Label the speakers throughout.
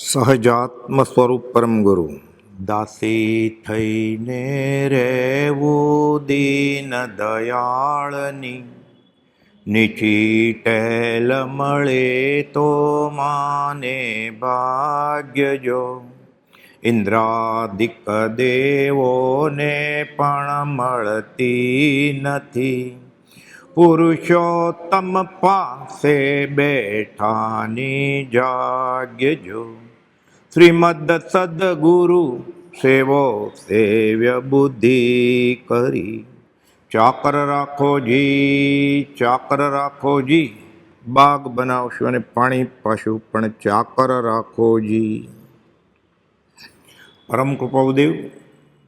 Speaker 1: સહજાત્મ સ્વરૂપ પરમ ગુરુ દાસી થઈને રહેવું દીન દયાળની નીચી ટેલ મળે તો માને ભાગ્ય જો ઇન્દ્રાદિક દેવોને પણ મળતી નથી પુરુષોત્તમ પાસે બેઠાની જાગ્ય જો શ્રીમદ સદગુરુ સેવો સેવ્ય બુદ્ધિ કરી ચાકર રાખો જી બાગ બનાવશું અને પાણી પાશું પણ ચાકર રાખો જી. પરમ કૃપાદેવ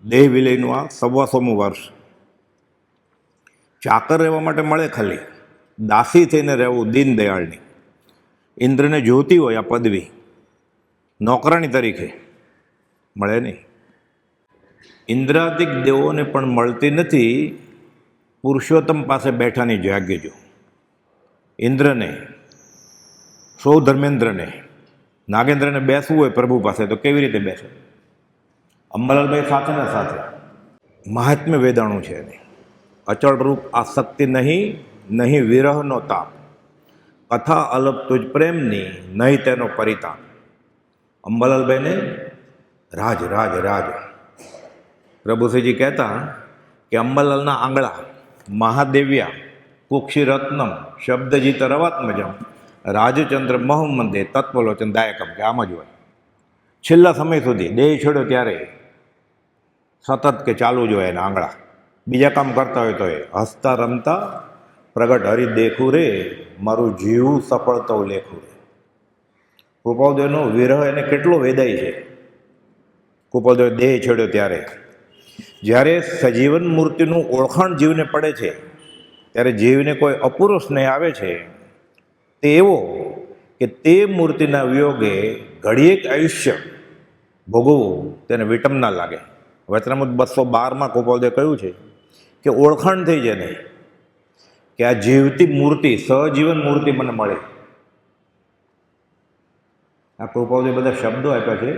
Speaker 1: દેહ વિલયનું આ 125મું વર્ષ. ચાકર રહેવા માટે મળે ખાલી, દાસી થઈને રહેવું દીનદયાળની. ઇન્દ્રને જોતી હોય આ પદવી, નોકરાણી તરીકે મળે નહીં. ઇન્દ્રાદિક દેવોને પણ મળતી નથી પુરુષોત્તમ પાસે બેઠાની જાગ્ય જો. ઇન્દ્રને, સૌ ધર્મેન્દ્રને, નાગેન્દ્રને બેસવું હોય પ્રભુ પાસે તો કેવી રીતે બેસે? અંબાલાલભાઈ સાથે ને સાથે મહાત્મ્ય વેદાણું છે એની. અચળ રૂપ આસક્તિ નહીં વિરહનો તાપ, કથા અલપ તુજ પ્રેમની નહીં તેનો પરિતાપ. અંબાલાલભાઈને રાજ રાજ રાજ. પ્રભુશ્રીજી કહેતા કે અંબાલાલના આંગળા મહાદેવ્યા કુક્ષી રત્નમ શબ્દજીત રવાત્મજમ રાજચંદ્ર મોહમ્મદે તત્વલોચન દાયકમ, કે આમ જ હોય છેલ્લા સમય સુધી. દેહ છોડ્યો ત્યારે સતત કે ચાલુ જ હોય એના આંગળા, બીજા કામ કરતા હોય તો એ હસતા રમતા પ્રગટ હરી દેખું રે મારું જીવું સફળ તો લેખું રે. કૃપાલદેવનો વિરહ એને કેટલો વેદાય છે. કૃપાલદેવ દેહ છોડ્યો ત્યારે, જ્યારે સજીવન મૂર્તિનું ઓળખાણ જીવને પડે છે ત્યારે જીવને કોઈ અપૂર્વ સ્નેહ આવે છે તે એવો કે તે મૂર્તિના વિયોગે ઘડીએક આયુષ્ય ભોગવવું તેને વિટમ ના લાગે. વચનામૃત 212માં કૃપાલદેવ કહ્યું છે કે ઓળખાણ થઈ જાય નહીં કે આ જીવતી મૂર્તિ, સહજીવન મૂર્તિ મને મળે. આ કૃપાલદેવ બધા શબ્દો આપ્યા છે.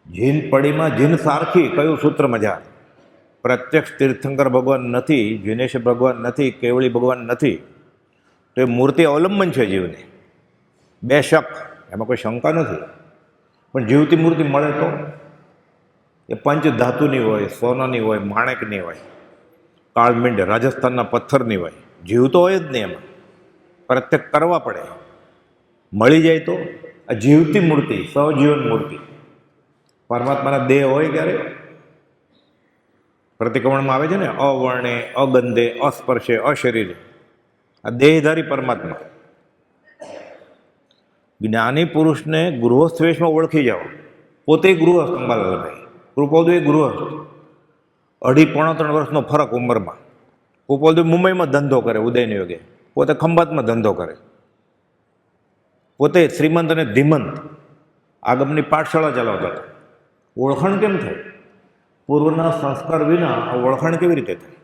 Speaker 1: જીન પડીમાં જીન સારખી, કયું સૂત્ર મજા. પ્રત્યક્ષ તીર્થંકર ભગવાન નથી, જીનેશ ભગવાન નથી, કેવળી ભગવાન નથી, તો એ મૂર્તિ અવલંબન છે જીવને. બેશક એમાં કોઈ શંકા નથી. પણ જીવતી મૂર્તિ મળે તો એ પંચ ધાતુની હોય, સોનાની હોય, માણેકની હોય, કાળમીંડ રાજસ્થાનના પથ્થરની હોય. જીવ તો હોય જ નહીં એમાં, પ્રત્યક્ષ કરવા પડે. મળી જાય તો આ જીવતી મૂર્તિ, સહજીવન મૂર્તિ. પરમાત્માના દેહ હોય ક્યારે? પ્રતિક્રમણમાં આવે છે ને, અવર્ણે, અગંધે, અસ્પર્શે, અશરીરે. આ દેહધારી પરમાત્મા. જ્ઞાની પુરુષને ગૃહસ્થ વેશમાં ઓળખી જાઓ. પોતે ગૃહસ્થ અંબાલાલભાઈ, કૃપાલદેવ ગૃહસ્થ. 2.5-3 વર્ષનો ફરક ઉંમરમાં. કૃપાલદેવ મુંબઈમાં ધંધો કરે ઉદયને યોગે, પોતે ખંભાતમાં ધંધો કરે. પોતે શ્રીમંત અને ધીમંત આગમની પાઠશાળા ચલાવતા હતા. ઓળખાણ કેમ થાય? પૂર્વના સંસ્કાર વિના ઓળખાણ કેવી રીતે થાય?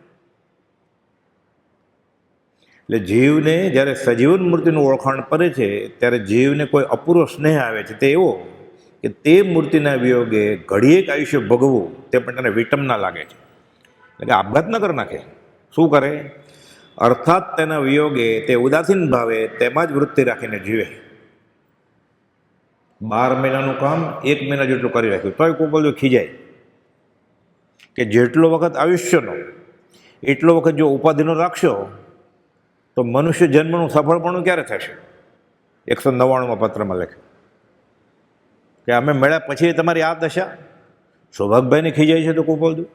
Speaker 1: એટલે જીવને જ્યારે સજીવન મૂર્તિનું ઓળખાણ પડે છે ત્યારે જીવને કોઈ અપૂર્વ સ્નેહ આવે છે. તે એવો કે તે મૂર્તિના વિયોગે ઘડીએક આયુષ્ય ભોગવવું તે પણ તેને વિટમ ના લાગે છે. એટલે કે આપઘાત ન કરી નાખે. શું કરે? અર્થાત તેના વિયોગે તે ઉદાસીન ભાવે તેમાં જ વૃત્તિ રાખીને જીવે. 12 મહિનાનું કામ 1 મહિના જેટલું કરી રાખ્યું તોય કૃપાલદેવ ખીજાય કે જેટલો વખત આયુષ્યનો એટલો વખત જો ઉપાધિનો રાખશો તો મનુષ્ય જન્મનું સફળપણું ક્યારે થશે? 199માં પત્રમાં લખે કે અમે મળ્યા પછી તમારી આ દશા. સૌભાગભાઈને ખીજાય છે તો કૃપાલદેવ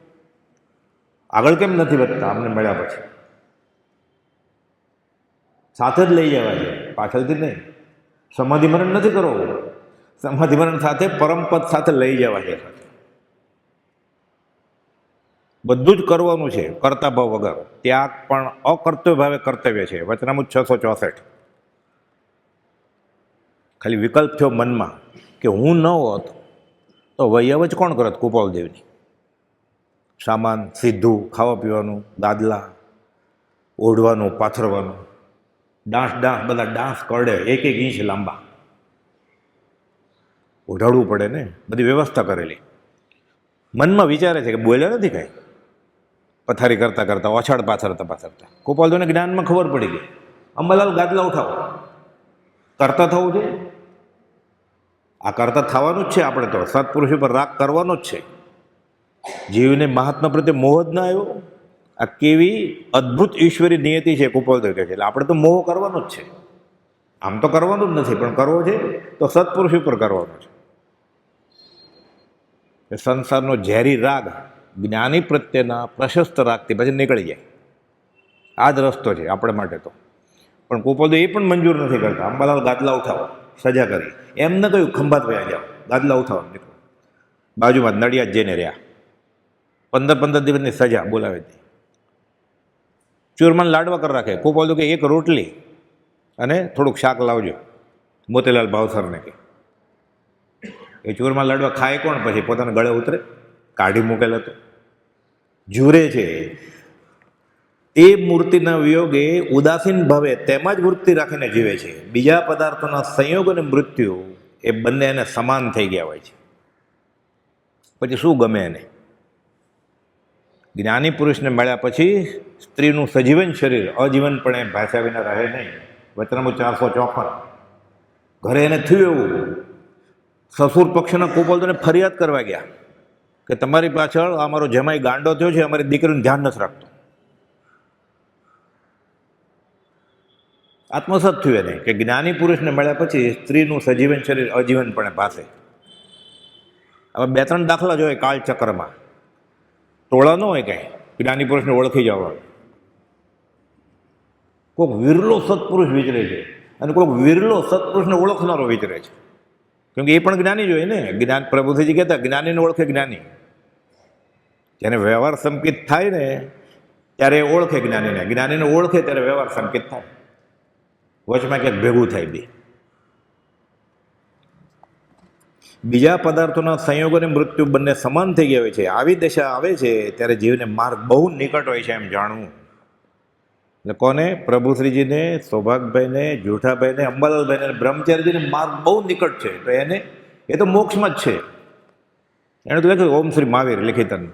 Speaker 1: આગળ કેમ નથી વધતા? અમને મળ્યા પછી સાથે જ લઈ જવા છે, પાછળથી નહીં. સમાધિ મરણ નથી કરવો, સમાધિ મરણ સાથે પરમપદ સાથે લઈ જવા છે. બધું જ કરવાનું છે કરતા ભાવ વગર. ત્યાગ પણ અકર્તવ્ય ભાવે કર્તવ્ય છે. વચનામૃત 664. ખાલી વિકલ્પ થયો મનમાં કે હું ન હોત તો વૈયાવચ કોણ કરત? કૃપાલદેવની. સામાન સીધું, ખાવા પીવાનું, દાદલા, ઓઢવાનું, પાથરવાનું, ડાંસ બધા ડાંસ કરડે 1-1 ઇંચ લાંબા. ઓઢાડવું પડે ને, બધી વ્યવસ્થા કરેલી. મનમાં વિચારે છે કે બોલ્યા નથી કાંઈ, પથારી કરતાં કરતાં ઓછાડ પાથરતા ગોપાલદેવને જ્ઞાનમાં ખબર પડી ગઈ, અંબાલાલ ગાદલા ઉઠાવો, કરતા થવું છે. આ કરતા થવાનું જ છે. આપણે તો સત્પુરુષ ઉપર રાગ કરવાનો જ છે. જીવને મહાત્મા પ્રત્યે મોહ જ ના આવ્યો. આ કેવી અદ્ભુત ઈશ્વરી નિયતિ છે ગોપાલદેવ કહે છે. એટલે આપણે તો મોહ કરવાનો જ છે. આમ તો કરવાનું જ નથી, પણ કરવો છે તો સત્પુરુષ ઉપર કરવાનો છે. સંસારનો ઝેરી રાગ જ્ઞાની પ્રત્યેના પ્રશસ્ત રાગથી પછી નીકળી જાય. આ જ રસ્તો છે આપણે માટે તો. પણ ગોપાલદેવ એ પણ મંજૂર નથી કરતા. અંબાલાલ ગાદલા ઉઠાવો, સજા કરી. એમ ન કહ્યું ખંભાત વયા જાઓ, ગાદલા ઉઠાવો, નીકળો. બાજુમાં નડિયાદ જઈને રહ્યા. 15 દિવસની સજા બોલાવે હતી. ચૂરમાન લાડવા કરી રાખે. ગોપાલદેવ કે એક રોટલી અને થોડુંક શાક લાવજો, મોતીલાલ ભાવસરને કે. એ ચૂરમાન લાડવા ખાય કોણ? પછી પોતાના ગળે ઉતરે, કાઢી મૂકેલ હતો. જુરે છે એ મૂર્તિના વિયોગે ઉદાસીન ભાવે તેમાં જ વૃત્તિ રાખીને જીવે છે. બીજા પદાર્થોના સંયોગ અને મૃત્યુ એ બંને એને સમાન થઈ ગયા હોય છે. પછી શું ગમે એને? જ્ઞાની પુરુષને મળ્યા પછી સ્ત્રીનું સજીવન શરીર અજીવનપણે ભાસ્યા વિના રહે નહીં. વચનામૃત 454. ઘરે એને થયું એવું. સસુર પક્ષના ગોપાલદેવને ફરિયાદ કરવા ગયા કે તમારી પાછળ અમારો જમાઈ ગાંડો થયો છે, અમારી દીકરીનું ધ્યાન નથી રાખતો. આત્મસાત થયું એને કે જ્ઞાની પુરુષને મળ્યા પછી સ્ત્રીનું સજીવન શરીર અજીવનપણે ભાસે. હવે 2-3 દાખલા જોઈએ કાળચક્રમાં. ટોળા ન હોય કાંઈ જ્ઞાની પુરુષને ઓળખી જવા. કોઈક વિરલો સત્પુરુષ વિચરે છે અને કોઈક વિરલો સત્પુરુષને ઓળખનારો વિચરે છે. કેમ કે એ પણ જ્ઞાની જ હોય ને. જ્ઞાન પ્રભુજી કહેતા જ્ઞાનીને ઓળખે જ્ઞાની. જેને વ્યવહાર સંકેત થાય ને ત્યારે એ ઓળખે જ્ઞાનીને, જ્ઞાનીને ઓળખે ત્યારે વ્યવહાર સંકેત થાય. વચમાં ક્યાંક ભેગું થાય બી. બીજા પદાર્થોના સંયોગોને મૃત્યુ બંને સમાન થઈ ગયા હોય છે. આવી દશા આવે છે ત્યારે જીવને માર્ગ બહુ નિકટ હોય છે એમ જાણવું. એટલે કોને? પ્રભુશ્રીજીને, સૌભાગભાઈને, જૂઠાભાઈને, અંબાલાલભાઈને, બ્રહ્મચારીજીને માર્ગ બહુ નિકટ છે. તો એને એ તો મોક્ષમાં જ છે. એણે તો લખ્યું ઓમ શ્રી મહાવીર લિખિતન.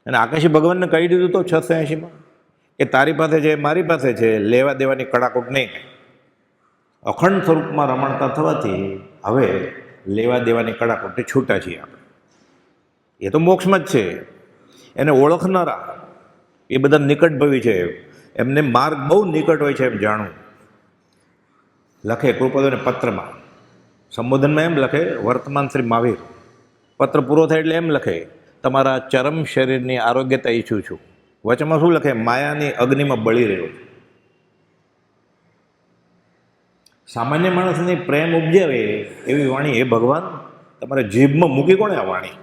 Speaker 1: અને આકાશી ભગવાનને કહી દીધું તો 680માં કે તારી પાસે છે, મારી પાસે છે, લેવા દેવાની કડાકૂટ નહીં. અખંડ સ્વરૂપમાં રમણતા થવાથી હવે લેવા દેવાની કડાકૂટથી છૂટા છીએ આપણે. એ તો મોક્ષમાં જ છે. એને ઓળખનારા એ બધા નિકટભવી છે. એમને માર્ગ બહુ નિકટ હોય છે એમ જાણવું. લખે કૃપાદેવને પત્રમાં, સંબોધનમાં એમ લખે વર્તમાન શ્રી મહાવીર. પત્ર પૂરો થાય એટલે એમ લખે તમારા ચરમ શરીરની આરોગ્યતા ઈચ્છું છું. વચમાં શું લખે? માયાની અગ્નિમાં બળી રહ્યો છું. સામાન્ય માણસની પ્રેમ ઉપજાવે એવી વાણી એ ભગવાન તમારે જીભમાં મૂકી કોણે આ વાણી?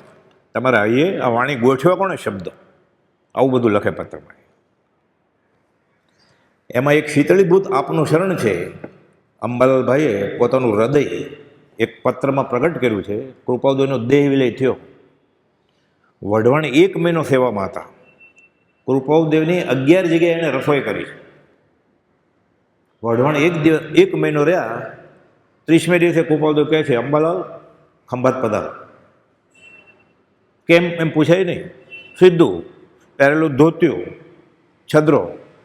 Speaker 1: તમારે અહીંયા આ વાણી ગોઠવા કોણે શબ્દ? આવું બધું લખે પત્રમાં. એમાં એક શીતળીભૂત આપનું શરણ છે. અંબાલાલભાઈએ પોતાનું હૃદય એક પત્રમાં પ્રગટ કર્યું છે. કૃપાદેવનો દેહ વિલય થયો. વઢવાણ 1 મહિનો સેવામાં હતા. કૃપાદેવની 11 જગ્યાએ એણે રસોઈ કરી. વઢવાણ 1 મહિનો રહ્યા. 30મે દિવસે કૃપાદેવ કહે છે અંબાલાલ ખંભાત પધારો. કેમ એમ પૂછાય નહીં. સીધું પહેરેલું ધોત્યું, છદરો,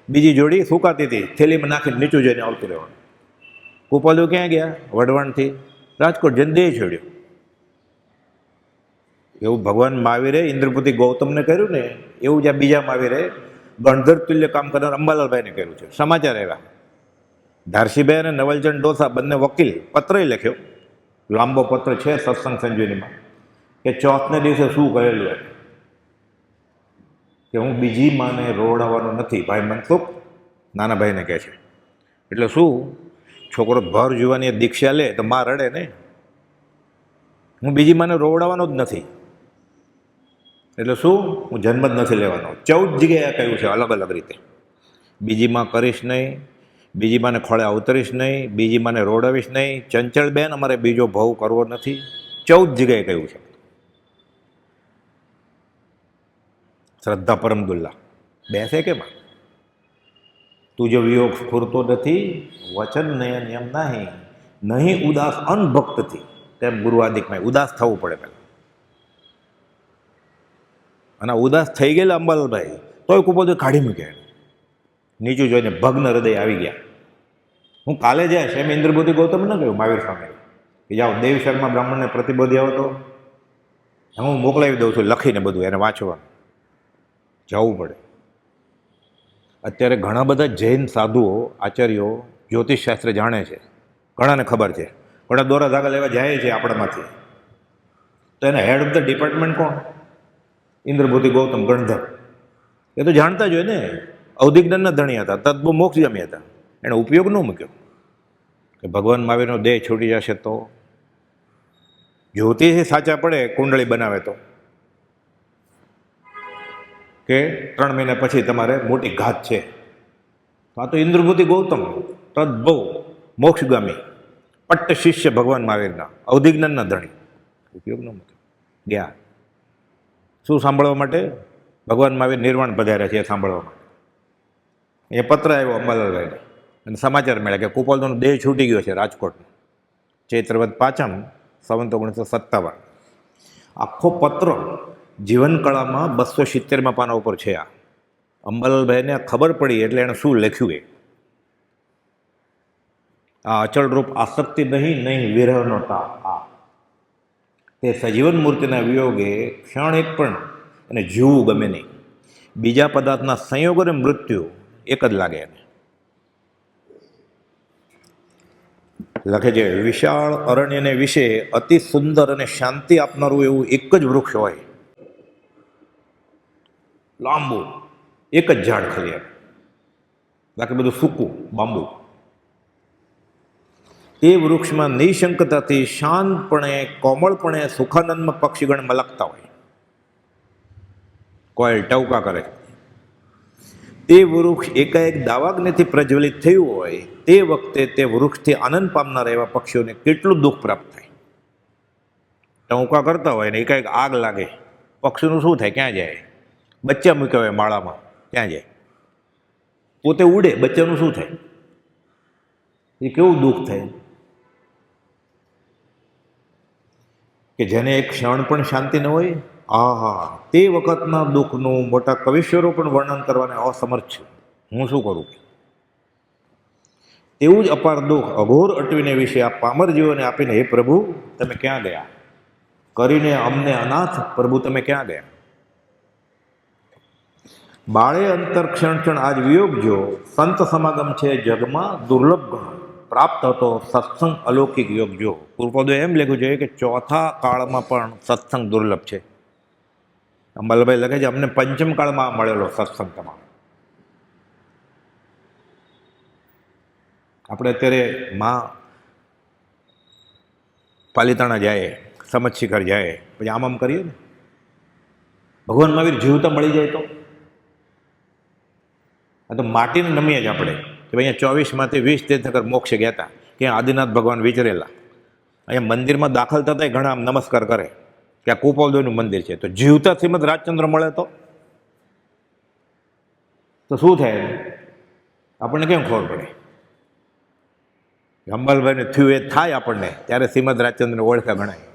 Speaker 1: બીજી જોડી સુકાતી હતી, થેલીમાં નાખીને નીચું જઈને આવતું રહેવાનું. કૃપાદેવ ક્યાં ગયા? વઢવાણથી રાજકોટ જઈને દેહ છોડ્યો. એવું ભગવાન મહાવીરે ઇન્દ્રપતિ ગૌતમને કર્યું ને, એવું જ્યાં બીજા મહાવીરે ગણધર તુલ્ય કામ કરનાર અંબાલાલભાઈને કર્યું છે. સમાચાર આવ્યા. ધારસીભાઈ અને નવલચંદ ડોસા બંને વકીલ પત્ર લખ્યો, લાંબો પત્ર છે સત્સંગ સંજીવનીમાં, કે ચોથને દિવસે શું કહેલું એમ કે હું બીજી માને રોવડાવવાનો નથી. ભાઈ મનસુખ નાના ભાઈને કહે છે. એટલે શું? છોકરો ભર જુવાની દીક્ષા લે તો માં રડે ને. હું બીજી માને રોવડાવવાનો જ નથી. એટલે શું? હું જન્મ જ નથી લેવાનો. 14 જગ્યાએ કહ્યું છે અલગ અલગ રીતે. બીજી માં કરીશ નહીં, બીજી માને ખોળે અવતરીશ નહીં, બીજી માને રોડાવીશ નહીં, ચંચળબેન અમારે બીજો ભાવ કરવો નથી. 14 જગ્યાએ કહ્યું છે. શ્રદ્ધા પરમદુલ્લા બેસે કેમાં? તું જો વિયોગ સ્ફૂરતો નથી, વચન નયન એમ નહીં, નહીં ઉદાસ અનભક્તથી. તેમ ગુરુ આદિકમાં ઉદાસ થવું પડે પહેલાં. અને ઉદાસ થઈ ગયેલા અંબાલાલભાઈ તોય કુપોદો કાઢી મૂક્યા. નીચું જોઈને ભગ્ન હૃદય આવી ગયા. હું કાલે જાય એમ ઇન્દ્રબુદ્ધિ ગૌતમ ન કહ્યું મહાવીર સ્વામી કે જાઓ દેવ શર્મા બ્રાહ્મણને પ્રતિબોધી આવો તો હું મોકલાવી દઉં છું લખીને બધું એને વાંચવાનું. જવું પડે. અત્યારે ઘણા બધા જૈન સાધુઓ આચાર્યો જ્યોતિષશાસ્ત્ર જાણે છે, ઘણાને ખબર છે, પણ દોરા ધાગા લેવા જાય છે આપણામાંથી. તો એના હેડ ઓફ ધ ડિપાર્ટમેન્ટ કોણ? ઇન્દ્રબુદ્ધિ ગૌતમ ગણધર. એ તો જાણતા જ હોય ને, અવધિજ્ઞાનના ધણી હતા, તદ્બો મોક્ષગામી હતા. એનો ઉપયોગ ન મૂક્યો કે ભગવાન મહાવીરનો દેહ છૂટી જશે તો જ્યોતિષી સાચા પડે કુંડળી બનાવે તો કે 3 મહિના પછી તમારે મોટી ઘાત છે. આ તો ઇન્દ્રબુદ્ધિ ગૌતમ તદ્ભવ મોક્ષગામી પટ્ટ શિષ્ય ભગવાન મહાવીરના અવધિજ્ઞાનના ધણી. ઉપયોગ ન મૂક્યો. ગયા શું સાંભળવા માટે? ભગવાન મહાવીર નિર્વાણ પધાર્યા છે એ સાંભળવા માટે. એ પત્ર આવ્યો અંબાલાલભાઈને અને સમાચાર મળ્યા કે કુપોલનો દેહ છૂટી ગયો છે રાજકોટનો. ચૈત્રવદ પાંચમ સંવત 1957. આખો પત્ર જીવનકળામાં 270 પાના ઉપર છે. આ અંબાલાલભાઈને ખબર પડી એટલે એણે શું લખ્યું એ આ અચળ રૂપ આસક્તિ નહીં વિરહનો તાપ. આ તે સજીવન મૂર્તિના વિયોગે ક્ષણ એક પણ એને જીવવું ગમે નહીં. બીજા પદાર્થના સંયોગ અને મૃત્યુ એક જ લાગે એને. લખે છે વિશાળ અરણ્યને વિશે અતિ સુંદર અને શાંતિ આપનારું એવું એક જ વૃક્ષ હોય, લાંબુ એક જ ઝાડ ખાલી એમ, બાકી બધું સૂકું બાંબુ. એ વૃક્ષમાં નિશંકતાથી શાંતપણે કોમળપણે સુખાનંદમાં પક્ષીગણ મલકતા હોય. કોયલ ટવકા કરે. તે વૃક્ષ એકાએક દાવાગ્નિથી પ્રજ્વલિત થયું હોય તે વખતે તે વૃક્ષથી આનંદ પામનાર એવા પક્ષીઓને કેટલું દુઃખ પ્રાપ્ત થાય. ટવકા કરતા હોય ને એકાએક આગ લાગે, પક્ષીનું શું થાય? ક્યાં જાય? બચ્ચા મૂક્યા હોય માળામાં, ક્યાં જાય? પોતે ઉડે, બચ્ચાનું શું થાય? એ કેવું દુઃખ થાય કે જેને એક ક્ષણ પણ શાંતિ ન હોય. તે વખતના દુઃખનું મોટા કવિશ્વરો પણ વર્ણન કરવાને અસમર્થ છે. હું શું કરું? તેવું જ અપાર દુઃખ અઘોર અટવીને વિશે આ પામર જીવોને આપીને હે પ્રભુ તમે ક્યાં ગયા? કરીને અમને અનાથ પ્રભુ તમે ક્યાં ગયા? બાળે અંતર ક્ષણ ક્ષણ આજ વિયોગ જો સંત સમાગમ છે જગમાં દુર્લભ ગણો પ્રાપ્ત હતો સત્સંગ અલૌકિક યોગ જો. પૂર્વપદો એમ લખ્યું છે કે ચોથા કાળમાં પણ સત્સંગ દુર્લભ છે. અંબાલાલભાઈ લખે છે અમને પંચમ કાળમાં મળેલો સત્સંગ તમારો. આપણે અત્યારે પાલિતાણા જાય, સમજ શિખર જાય, પછી આમ કરીએ ને, ભગવાન મહાવીર જીવતા મળી જાય તો આ તો માટીને નમીએ જ આપણે કે ભાઈ અહીંયા 24માંથી 20 તીર્થંકર મોક્ષે ગયા હતા, ક્યાં આદિનાથ ભગવાન વિચરેલા. અહીંયા મંદિરમાં દાખલ થતા ઘણા આમ નમસ્કાર કરે કે આ કુપોલદેવનું મંદિર છે. તો જીવતા શ્રીમદ રાજચંદ્ર મળે તો શું થાય? આપણને કેમ ખબર પડે? અંબાલાલભાઈને થયું એ થાય આપણને, ત્યારે શ્રીમદ રાજચંદ્રને ઓળખા ગણાય.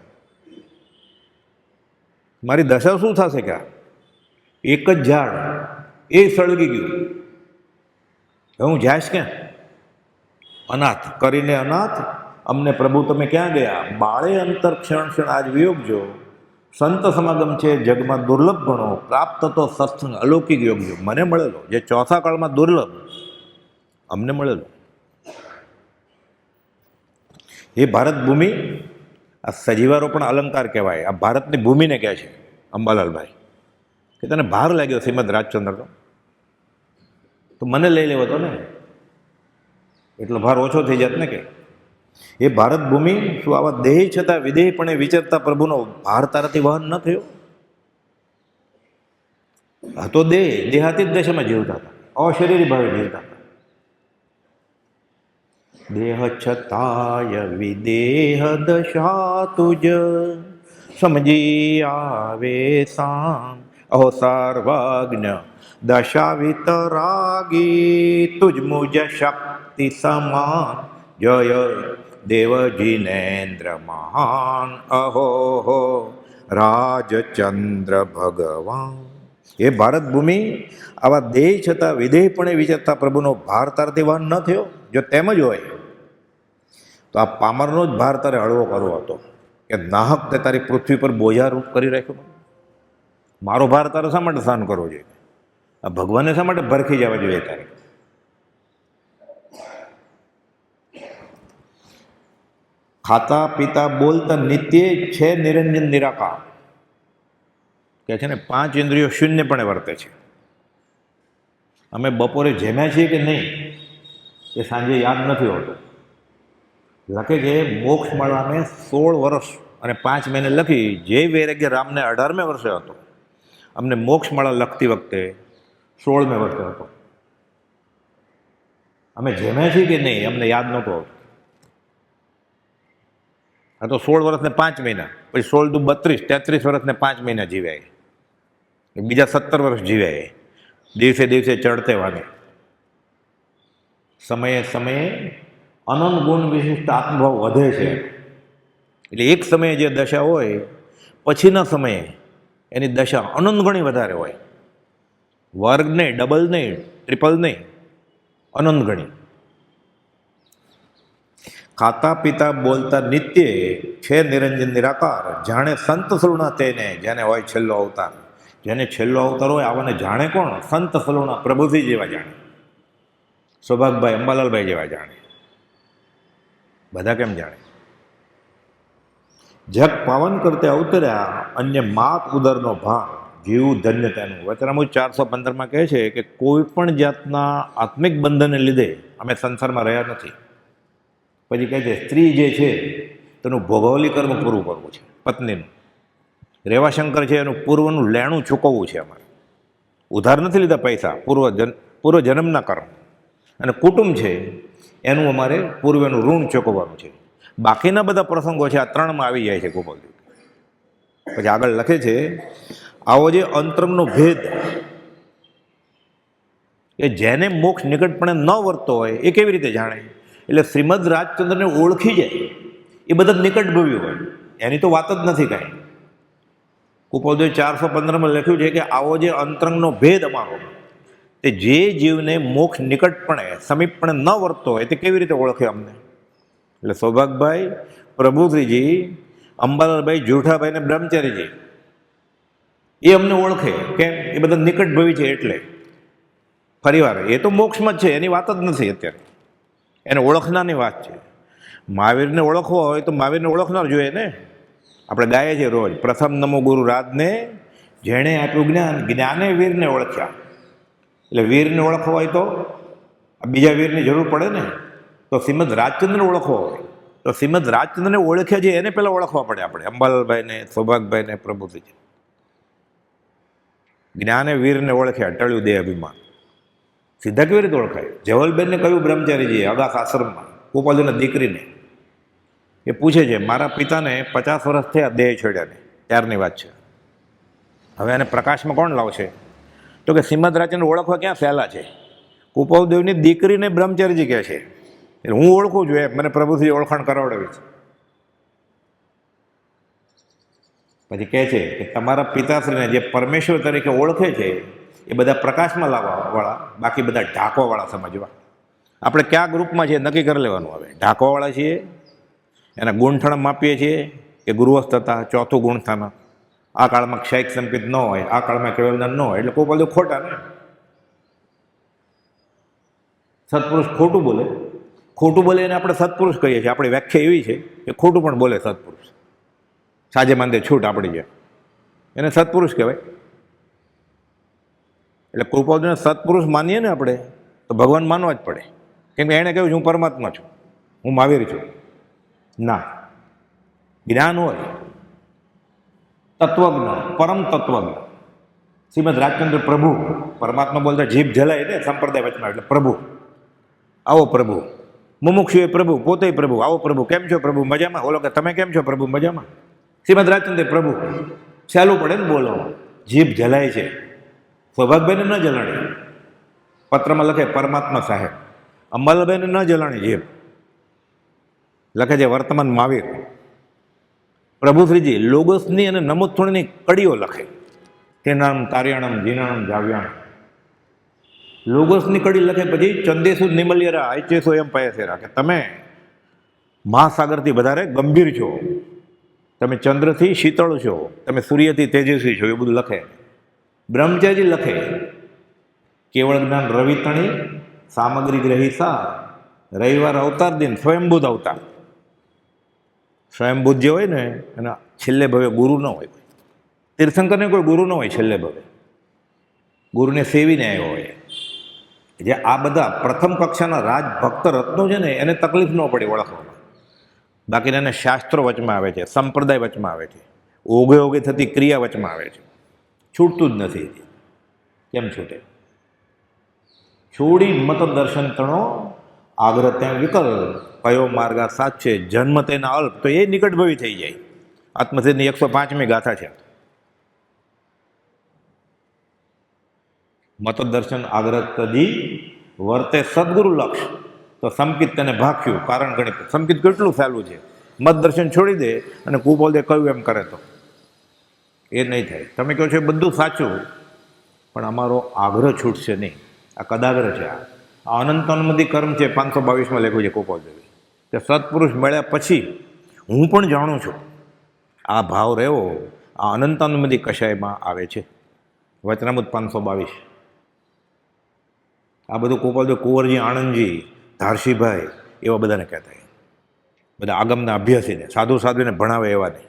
Speaker 1: મારી દશા શું થશે કે એક જ ઝાડ એ સળગી ગયું, હું જાઈશ ક્યાં? અનાથ કરીને અનાથ અમને પ્રભુ તમે ક્યાં ગયા? બાળે અંતર ક્ષણ ક્ષણ આજ વિયોગ જો સંત સમાગમ છે જગમાં દુર્લભ ગણો પ્રાપ્ત તો સત્સંગ અલૌકિક યોગ જો. મને મળેલો જે ચોથા કાળમાં દુર્લભ અમને મળેલો. એ ભારત ભૂમિ આ સજીવારોપણ અલંકાર કહેવાય. આ ભારતની ભૂમિને કહે છે અંબાલાલભાઈ કે તને ભાર લાગ્યો શ્રીમદ રાજચંદ્રનો તો મને લઈ લેવો તો ને, એટલો ભાર ઓછો થઈ જાત ને. કે એ ભારત ભૂમિ શું આવા દેહ છતાં વિદેહપણે વિચરતા પ્રભુનો ભાર તારાથી વહન ન થયો? હતો દેહાતીત દશામાં જીવતા હતા, અશરીરી ભાવે જીવતા હતા. દેહ છતાય વિદેહ દશા તુજ સમજી આવે સામ અહો સર્વજ્ઞ દશા વિતરાગી તુજ મુજ શક્તિ સમાન જય દેવજીનેન્દ્ર મહાન અહો હો રાજચંદ્ર ભગવાન. એ ભારત ભૂમિ આવા દેહ છતાં વિધેયપણે વિચરતા પ્રભુનો ભાર તારથી વહન ન થયો. જો તેમ જ હોય તો આ પામરનો જ ભાર તારે હળવો કરવો હતો કે નાહક તે તારી પૃથ્વી પર બોજારૂપ કરી રાખ્યો. મારો ભાર તારે શા માટે સહન કરવો જોઈએ? આ ભગવાનને શા માટે ભરખી જવા જોઈએ તારે? ખાતા પીતા બોલતા નિત્ય છે નિરંજન નિરાકાર. કે છે ને 5 ઇન્દ્રિયો શૂન્યપણે વર્તે છે. અમે બપોરે જમ્યા છીએ કે નહીં એ સાંજે યાદ નથી હોતું. લખે કે મોક્ષમાળા અમે 16 વર્ષ અને 5 મહિને લખી. જે વૈરાગ્ય રામને 18મે વર્ષે હતો, અમને મોક્ષમાળા લખતી વખતે 16મે વર્ષે હતો. અમે જમ્યા છીએ કે નહીં અમને યાદ નહોતું આવતું. આ તો 16 વર્ષ ને 5 મહિના, પછી 16 દુ 32, 33 વર્ષ ને 5 મહિના જીવ્યા. બીજા 17 વર્ષ જીવ્યા. દિવસે દિવસે ચડતે વાગે સમયે સમયે અનંત ગુણ વિશિષ્ટ આત્મભાવ વધે છે. એટલે એક સમયે જે દશા હોય પછીના સમયે એની દશા અનંત ગણી વધારે હોય. વર્ગ નહીં, ડબલ નહીં, ટ્રિપલ નહીં, અનંત ગણી. ખાતા પીતા બોલતા નિત્ય છે નિરંજન નિરાકાર. જાણે સંત સલુણા તેને, જેને હોય છેલ્લો અવતાર. જેને છેલ્લો અવતાર હોય આવાને જાણે કોણ? સંત સલુણા પ્રભુજી જેવા જાણે, સૌભાગભાઈ અંબાલાલભાઈ જેવા જાણે. બધા કેમ જાણે? જગ પાવન કરતે અવતર્યા અન્ય માત ઉદરનો ભાર, જીવ ધન્ય તેનું. વચનામૃત 415 કહે છે કે કોઈ પણ જાતના આત્મિક બંધનને લીધે અમે સંસારમાં રહ્યા નથી. પછી કહે છે સ્ત્રી જે છે તેનું ભોગવલી કર્મ પૂરું કરવું છે, પત્નીનું. રેવાશંકર છે એનું પૂર્વનું લેણું ચૂકવવું છે અમારે. ઉધાર નથી લીધા પૈસા, પૂર્વ જન્મના કર્મ. અને કુટુંબ છે એનું અમારે પૂર્વનું ઋણ ચૂકવવાનું છે. બાકીના બધા પ્રસંગો છે આ 3માં આવી જાય છે ગોપાલજી. પછી આગળ લખે છે આવો જે અંતરંગનો ભેદ એ જેને મોક્ષ નિકટપણે ન વર્તો હોય એ કેવી રીતે જાણે? એટલે શ્રીમદ રાજચંદ્રને ઓળખી જાય એ બધા નિકટભવી હોય, એની તો વાત જ નથી કાંઈ. કુપોદય 415માં લખ્યું છે કે આવો જે અંતરંગનો ભેદ અમારો, તે જે જીવને મોક્ષ નિકટપણે સમીપપણે ન વર્તતો હોય તે કેવી રીતે ઓળખે અમને? એટલે સૌભાગભાઈ, પ્રભુશ્રીજી, અંબાલાલભાઈ, જૂઠાભાઈ ને બ્રહ્મચારીજી એ અમને ઓળખે. કેમ? એ બધા નિકટભવી છે એટલે. ફરીવાર એ તો મોક્ષમાં જ છે, એની વાત જ નથી અત્યારે, એને ઓળખનારની વાત છે. મહાવીરને ઓળખવો હોય તો મહાવીરને ઓળખનાર જોઈએ ને. આપણે ગાઈએ છીએ રોજ, પ્રથમ નમો ગુરુ રાજને જેણે આપ્યું જ્ઞાન, જ્ઞાને વીરને ઓળખ્યા. એટલે વીરને ઓળખવો હોય તો બીજા વીરની જરૂર પડે ને. તો શ્રીમદ રાજચંદ્રને ઓળખવો હોય તો શ્રીમદ રાજચંદ્રને ઓળખ્યા છે એને પહેલાં ઓળખવા પડે આપણે, અંબાલાલભાઈને, સૌભાગભાઈને, પ્રભુજીને. જ્ઞાને વીરને ઓળખ્યા, ટળ્યું દેહ અભિમાન. સીધા કેવી રીતે ઓળખાય? જવલબેનને કહ્યું બ્રહ્મચારીજીએ અગાસ આશ્રમમાં, ગોપાલજીના દીકરીને. એ પૂછે છે મારા પિતાને 50 વર્ષ થયા દેહ છોડ્યાને, ત્યારની વાત છે. હવે એને પ્રકાશમાં કોણ લાવશે? તો કે શ્રીમદ રાજચંદ્ર ઓળખવા ક્યાં સહેલા છે? કુપાલદેવની દીકરીને બ્રહ્મચારીજી કહે છે. એટલે હું ઓળખું છું, મને પ્રભુથી ઓળખાણ કરાવડાવી છે. પછી કહે છે કે તમારા પિતાશ્રીને જે પરમેશ્વર તરીકે ઓળખે છે એ બધા પ્રકાશમાં લાવવાવાળા, બાકી બધા ઢાંકવાવાળા સમજવા. આપણે કયા ગ્રુપમાં છીએ નક્કી કરી લેવાનું. હવે ઢાંકવાવાળા છીએ, એના ગુણઠણ માપીએ છીએ કે ગુરુવસ્થ હતા, ચોથું ગુણસ્થાન. આ કાળમાં ક્ષયિક સંપિત ન હોય, આ કાળમાં કેવલદાન ન હોય, એટલે કોઈ બધું ખોટા ને. સત્પુરુષ ખોટું બોલે એને આપણે સત્પુરુષ કહીએ છીએ. આપણી વ્યાખ્યા એવી છે કે ખોટું પણ બોલે સત્પુરુષ, સાજે માંદે છૂટ આપણી છે, એને સત્પુરુષ કહેવાય. એટલે કૃપાળુને સત્પુરુષ માનીએ ને આપણે તો ભગવાન માનવા જ પડે. કેમ કે એણે કહ્યું હું પરમાત્મા છું, હું મહાવીર છું. ના, જ્ઞાન હોય, તત્વજ્ઞ, પરમ તત્વજ્ઞ. શ્રીમદ રાજચંદ્ર પ્રભુ, પરમાત્મા બોલતા જીભ જલાય ને સંપ્રદાય વચમાં, એટલે પ્રભુ. આવો પ્રભુ. મુમુક્ષુ એ પ્રભુ, પોતે પ્રભુ. આવો પ્રભુ, કેમ છો પ્રભુ? મજામાં. ઓલો કે તમે કેમ છો પ્રભુ? મજામાં. શ્રીમદ રાજચંદ્ર પ્રભુ. સહેલું પડે ને બોલો, જીભ જલાય છે. સૌભાગભાઈને ન જલાણી, પત્રમાં લખે પરમાત્મા સાહેબ. અંબાલાભાઈને ન જલાણી જીભ. લખે છે વર્તમાન મહાવીર. પ્રભુશ્રીજી લોગોસની અને નમોત્થોણની કડીઓ લખે. તેનામ તાર્યાણમ જીનાણમ જાવ્યાણમ. લોગોસની કડી લખે પછી ચંદેસુ નિમલ્યરા આયચેસો એમ પયસેરા, કે તમે મહાસાગરથી વધારે ગંભીર છો, તમે ચંદ્રથી શીતળ છો, તમે સૂર્યથી તેજસ્વી છો, એ બધું લખે. બ્રહ્મચારી લખે કેવળ જ્ઞાન રવિતણી સામગ્રી ગ્રહી સાર, રવિવાર અવતાર દિન સ્વયંભૂત અવતાર. સ્વયંભૂત જે હોય ને એના છેલ્લે ભવે ગુરુ ન હોય. તીર્થંકરને કોઈ ગુરુ ન હોય છેલ્લે ભવે, ગુરુને સેવીને આવ્યો હોય. જે આ બધા પ્રથમ કક્ષાના રાજભક્ત રત્નો છે ને એને તકલીફ ન પડી ઓળખવામાં. બાકીના એને શાસ્ત્રો વચમાં આવે છે, સંપ્રદાય વચમાં આવે છે, ઓગે ઓગે થતી ક્રિયા વચમાં આવે છે. છૂટતું જ નથી. કેમ છૂટે? છોડી મત દર્શન તણો આગ્રહ ત્યાં વિકલ્પ, કયો માર્ગા સાચે જન્મ તેના અલ્પ. તો એ નિકટભવી થઈ જાય. આત્મસિદ્ધની 105મી ગાથા છે. મત દર્શન આગ્રહ તજી વર્તે સદગુરુ લક્ષ, તો સમકિત તેને ભાખ્યું કારણ ગણિત. સમકિત કેટલું સહેલું છે. મત દર્શન છોડી દે અને કુપોલ દે કયું એમ કરે તો એ નહીં થાય. તમે કહો છો એ બધું સાચું, પણ અમારો આગ્રહ છૂટશે નહીં. આ કદાગ્રહ છે. આ અનંતોન્મદી કર્મ છે. 522માં લખ્યું છે કુપોલ દેવી કે સત્પુરુષ મળ્યા પછી હું પણ જાણું છું આ ભાવ રહેવો આ અનંતોન્મદી કષાયમાં આવે છે. વચનામૃત 522. આ બધું કુપોલદેવ કુંવરજી, આણંદજી, ધારસીભાઈ એવા બધાને કહેતા. બધા આગમના અભ્યાસીને, સાધુ સાધુને ભણાવે એવા નહીં.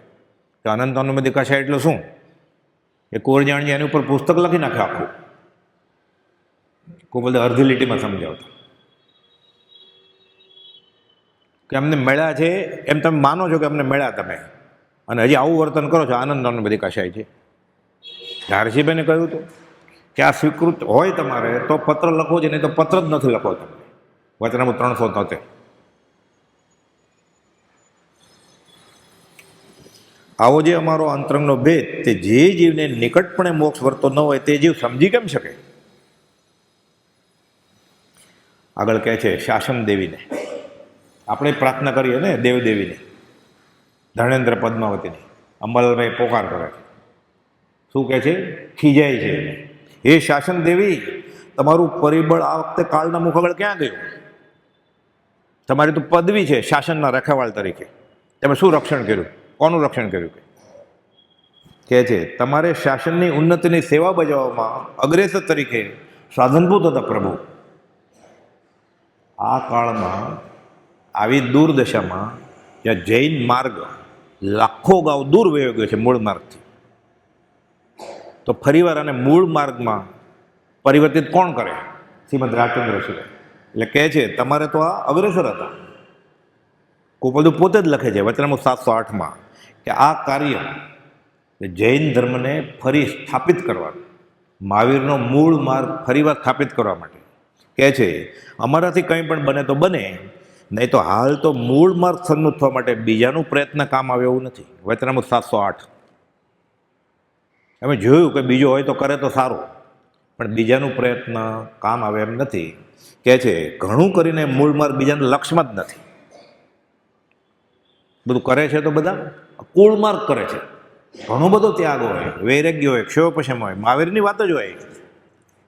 Speaker 1: કે અનંતોન્મદી કષાય એટલે શું? એ કુંવરજી, આણંદજી એની ઉપર પુસ્તક લખી નાખે આખું. કુપોલદેવ અડધી લીટીમાં સમજાવતા કે અમને મળ્યા છે એમ તમે માનો છો કે અમને મળ્યા તમે, અને હજી આવું વર્તન કરો છો. આનંદોન્મદી કષાય છે. ધારસીભાઈને કહ્યું હતું કે આ સ્વીકૃત હોય તમારે તો પત્ર લખો છે, નહીં તો પત્ર જ નથી લખો તમે. વચનામૃત 373. આવો જે અમારો અંતરંગનો ભેદ તે જે જીવને નિકટપણે મોક્ષ વર્તો ન હોય તે જીવ સમજી કેમ શકે? આગળ કહે છે શાસન દેવીને. આપણે પ્રાર્થના કરીએ ને દેવદેવીને, ધર્મેન્દ્ર પદ્માવતીની. અંબાલાલભાઈ પોકાર કરે છે. શું કહે છે? ખીજાય છે. એ શાસન દેવી, તમારું પરિબળ આ વખતે કાળના મુખ આગળ ક્યાં ગયું? તમારી તો પદવી છે શાસનના રખેવાળ તરીકે. તમે શું રક્ષણ કર્યું? કોનું રક્ષણ કર્યું? કહે છે તમારે શાસનની ઉન્નતિની સેવા બજાવવામાં અગ્રેસર તરીકે સાધનભૂત હતા પ્રભુ. આ કાળમાં આવી દુર્દશામાં જ્યાં જૈન માર્ગ લાખો ગાઉ દૂર વયો ગયો છે મૂળ માર્ગથી, તો ફરીવાર આને મૂળ માર્ગમાં પરિવર્તિત કોણ કરે? શ્રીમદ રાજચંદ્ર શિવ. એટલે કહે છે તમારે તો આ અગ્રેસર હતા. કુપોલદેવ પોતે જ લખે છે વચનામૃત 708માં કે આ કાર્ય જૈન ધર્મને ફરી સ્થાપિત કરવાનું, મહાવીરનો મૂળ માર્ગ ફરીવાર સ્થાપિત કરવા માટે કહે છે અમારાથી કંઈ પણ બને તો બને, નહીં તો હાલ તો મૂળ માર્ગ સન્મુખ થવા માટે બીજાનું પ્રયત્ન કામ આવે એવું નથી. વચનામૃત 708. અમે જોયું કે બીજો હોય તો કરે તો સારું, પણ બીજાનું પ્રયત્ન કામ આવે એમ નથી. કહે છે ઘણું કરીને મૂળ માર્ગ બીજાના લક્ષ્યમાં જ નથી. બધું કરે છે તો બધા કુળ માર્ગ કરે છે. ઘણો બધો ત્યાગ હોય, વૈરાગ્ય હોય, ક્ષયોપશમ હોય, મહાવીરની વાત જ હોય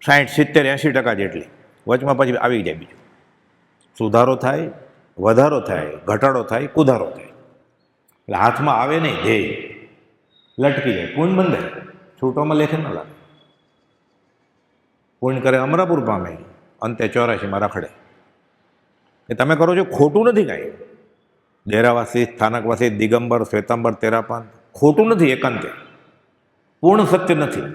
Speaker 1: 60, 70, 80% જેટલી. વચમાં પછી આવી જાય બીજું. સુધારો થાય, વધારો થાય, ઘટાડો થાય, કુધારો થાય. એટલે હાથમાં આવે નહીં, ધ્યેય લટકી જાય. પૂર્ણ બંધાય, છૂટોમાં લેખે ન લાગે. પૂર્ણ કરે અમરાપુર પામે, અંતે 84માં રખડે. એ તમે કરો છો ખોટું નથી કાંઈ. ડેરાવાસી, સ્થાનકવાસી, દિગંબર, શ્વેતાંબર, તેરાપાન ખોટું નથી. એકાંતે પૂર્ણ સત્ય નથી.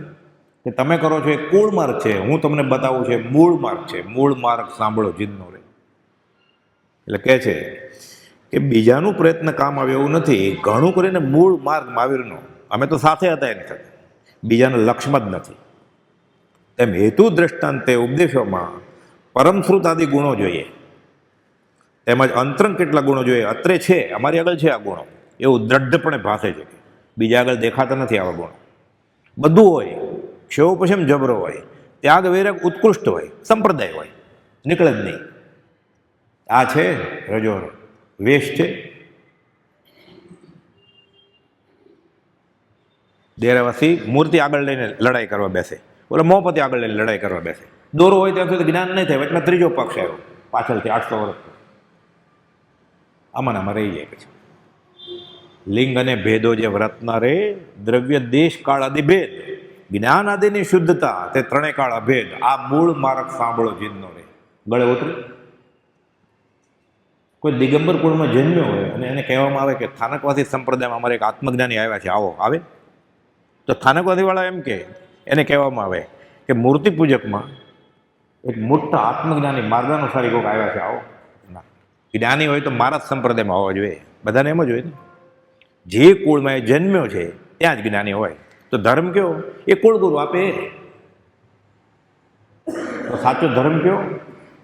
Speaker 1: કે તમે કરો છો એ કુળ માર્ગ છે, હું તમને બતાવું છું મૂળ માર્ગ છે. મૂળ માર્ગ સાંભળો જીદનો રે. એટલે કહે છે કે બીજાનું પ્રયત્ન કામ આવે એવું નથી. ઘણું કરીને મૂળ માર્ગ મહાવીરનો અમે તો સાથે હતા એની સાથે, બીજાના લક્ષ્યમાં જ નથી. તેમ હેતુ દ્રષ્ટાંતે ઉપદેશોમાં પરમશ્રુત આદિ ગુણો જોઈએ, તેમજ અંતરંગ કેટલા ગુણો જોઈએ. અત્રે છે, અમારી આગળ છે આ ગુણો, એવું દ્રઢપણે ભાષે છે કે બીજા આગળ દેખાતા નથી આવા ગુણો. બધું હોય, ક્ષયોપશમ જબરો હોય, ત્યાગ વૈરાગ ઉત્કૃષ્ટ હોય, સંપ્રદાય હોય, નીકળે જ નહીં. આ છે રજો વેશ છે, દેરાવાસી મૂર્તિ આગળ લઈને લડાઈ કરવા બેસે, ઓલો મોહપતિ આગળ લઈને લડાઈ કરવા બેસે. દોરો હોય ત્યાં સુધી જ્ઞાન નહીં થાય, વચમાં ત્રીજો પક્ષ આવ્યો પાછળથી 800 વર્ષ, આમાં રહી જાય. પછી લિંગ અને ભેદો જે વ્રતના રે, દ્રવ્ય દેશ કાળ આદિ ભેદ, જ્ઞાન આદિની શુદ્ધતા તે ત્રણેય કાળ અભેદ, આ મૂળ માર્ગ સાંભળો જીનનો રે. ગળે ઉતરે. કોઈ દિગંબર કુળમાં જન્મ્યો હોય અને એને કહેવામાં આવે કે સ્થાનકવાસી સંપ્રદાયમાં અમારે એક આત્મજ્ઞાની આવ્યા છે, આવો. આવે તો સ્થાનકવાસીવાળા એમ કે એને કહેવામાં આવે કે મૂર્તિ પૂજકમાં એક મોટા આત્મજ્ઞાની માર્ગાનુસારી કોઈક આવ્યા છે, આવો. ના, જ્ઞાની હોય તો મારા જ સંપ્રદાયમાં હોવા જોઈએ. બધાને એમ જ હોય ને. જે કુળમાં એ જન્મ્યો છે ત્યાં જ જ્ઞાની હોય. તો ધર્મ કયો? એ કુળગુરુ આપે. તો સાચો ધર્મ કયો?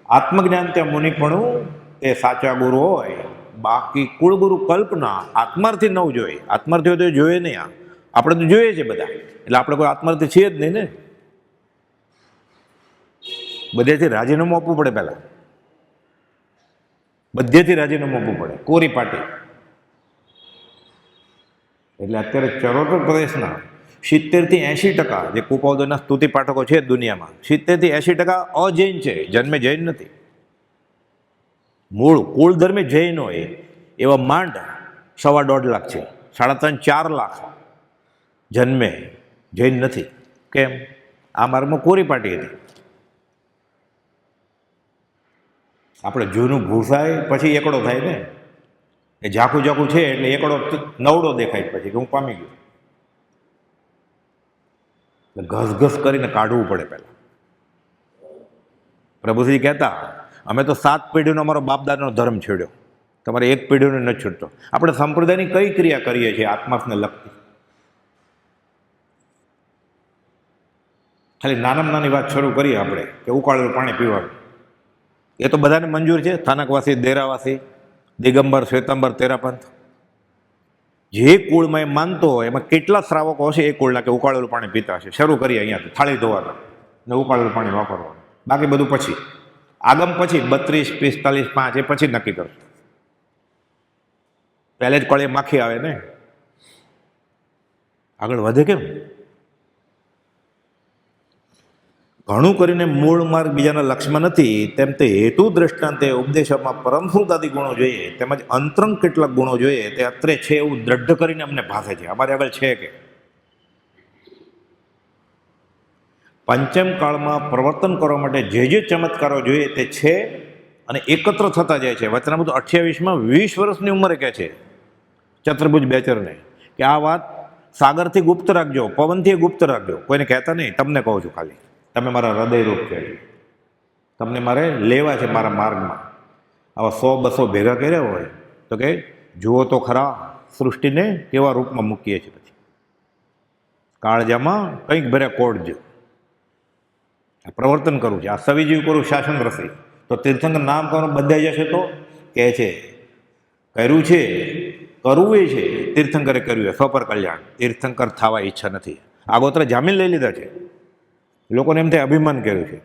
Speaker 1: આત્મજ્ઞાન ત્યાં મુનિપણું એ સાચા ગુરુ હોય. બાકી કુળગુરુ કલ્પના આત્માર્થી ન જોઈએ. આત્માર્થી હોય તો જોઈએ નહીં. આપણે તો જોઈએ છે બધા, એટલે આપણે કોઈ આત્માર્થી છીએ જ નહીં ને. બધેથી રાજીનામું આપવું પડે. પહેલાં બધેથી રાજીનામું આપવું પડે. કોરી પાટી. એટલે અત્યારે ચરોતર પ્રદેશના 70 થી 80% જે કુપોદના સ્તુતિ પાઠકો છે દુનિયામાં, 70 થી 80% અજૈન છે, જન્મે જૈન નથી. મૂળ કુળ ધર્મે જૈન હોય એવા માંડ 1.25 લાખ છે. 3.5-4 લાખ જન્મે જૈન નથી. કેમ? આ માર્ગમાં કોરી પાટી હતી. આપણે જૂનું ભૂસાય પછી એકડો થાય ને, એ ઝાખું ઝાખું છે એટલે એકડો નવડો દેખાય પછી કે હું પામી ગયો. ઘસઘસ કરીને કાઢવું પડે. પહેલાં પ્રભુશ્રી કહેતા, અમે તો 7 પેઢીનો અમારો બાપદાદાનો ધર્મ છેડ્યો, તમારે 1 પેઢીનો નથી છૂટતો. આપણે સંપ્રદાયની કઈ ક્રિયા કરીએ છીએ આત્માને લગતી? ખાલી નાનામાં નાની વાત શરૂ કરીએ આપણે કે ઉકાળેલું પાણી પીવાનું, એ તો બધાને મંજૂર છે. સ્થાનકવાસી, દેરાવાસી, દિગંબર, શ્વેતાંબર, તેરાપંથ, જે કુળમાં એ માનતો હોય એમાં કેટલા શ્રાવકો હશે એ કુળના કે ઉકાળેલું પાણી પીતા હશે. શરૂ કરીએ અહીંયાથી, થાળી ધોવાના ને ઉકાળેલું પાણી વાપરવાનું. બાકી બધું પછી આગમ પછી 32, 45, 5 એ પછી નક્કી કરશું. પહેલે જ કળે માખી આવે ને, આગળ વધે કેમ? ઘણું કરીને મૂળ માર્ગ બીજાના લક્ષ્યમાં નથી, તેમ તે હેતુ દ્રષ્ટાંતે ઉપદેશોમાં પરમશ્રુતાદિ ગુણો જોઈએ, તેમજ અંતરંગ કેટલાક ગુણો જોઈએ તે અત્રે છે એવું દ્રઢ કરીને અમને ભાસે છે. અમારે આગળ છે કે પંચમ કાળમાં પ્રવર્તન કરવા માટે જે જે ચમત્કારો જોઈએ તે છે અને એકત્ર થતા જાય છે. વચનામૃત 28માં 20 વર્ષની ઉંમરે કહે છે ચતુર્ભુજ બેચરને કે આ વાત સાગરથી ગુપ્ત રાખજો, પવનથી ગુપ્ત રાખજો, કોઈને કહેતા નહીં, તમને કહું છું. ખાલી તમે મારા હૃદયરૂપ છે, તમને મારે લેવા છે મારા માર્ગમાં. આવા 100-200 ભેગા કર્યા હોય તો કે જુઓ તો ખરા સૃષ્ટિને કેવા રૂપમાં મૂકીએ છીએ. પછી કાળજામાં કંઈક ભર્યા કોડજો. પ્રવર્તન કરવું છે. આ સવિજીવ કરું શાસન રસી. તો તીર્થંકર નામ કરવાનું બંધાઈ જશે. તો કહે છે કર્યું છે, કરવું એ છે. તીર્થંકરે કર્યું છે સ્વપર કલ્યાણ. તીર્થંકર થવા ઈચ્છા નથી. આગોતરા જામીન લઈ લીધા છે. લોકોને એમ થાય અભિમાન કર્યું છે.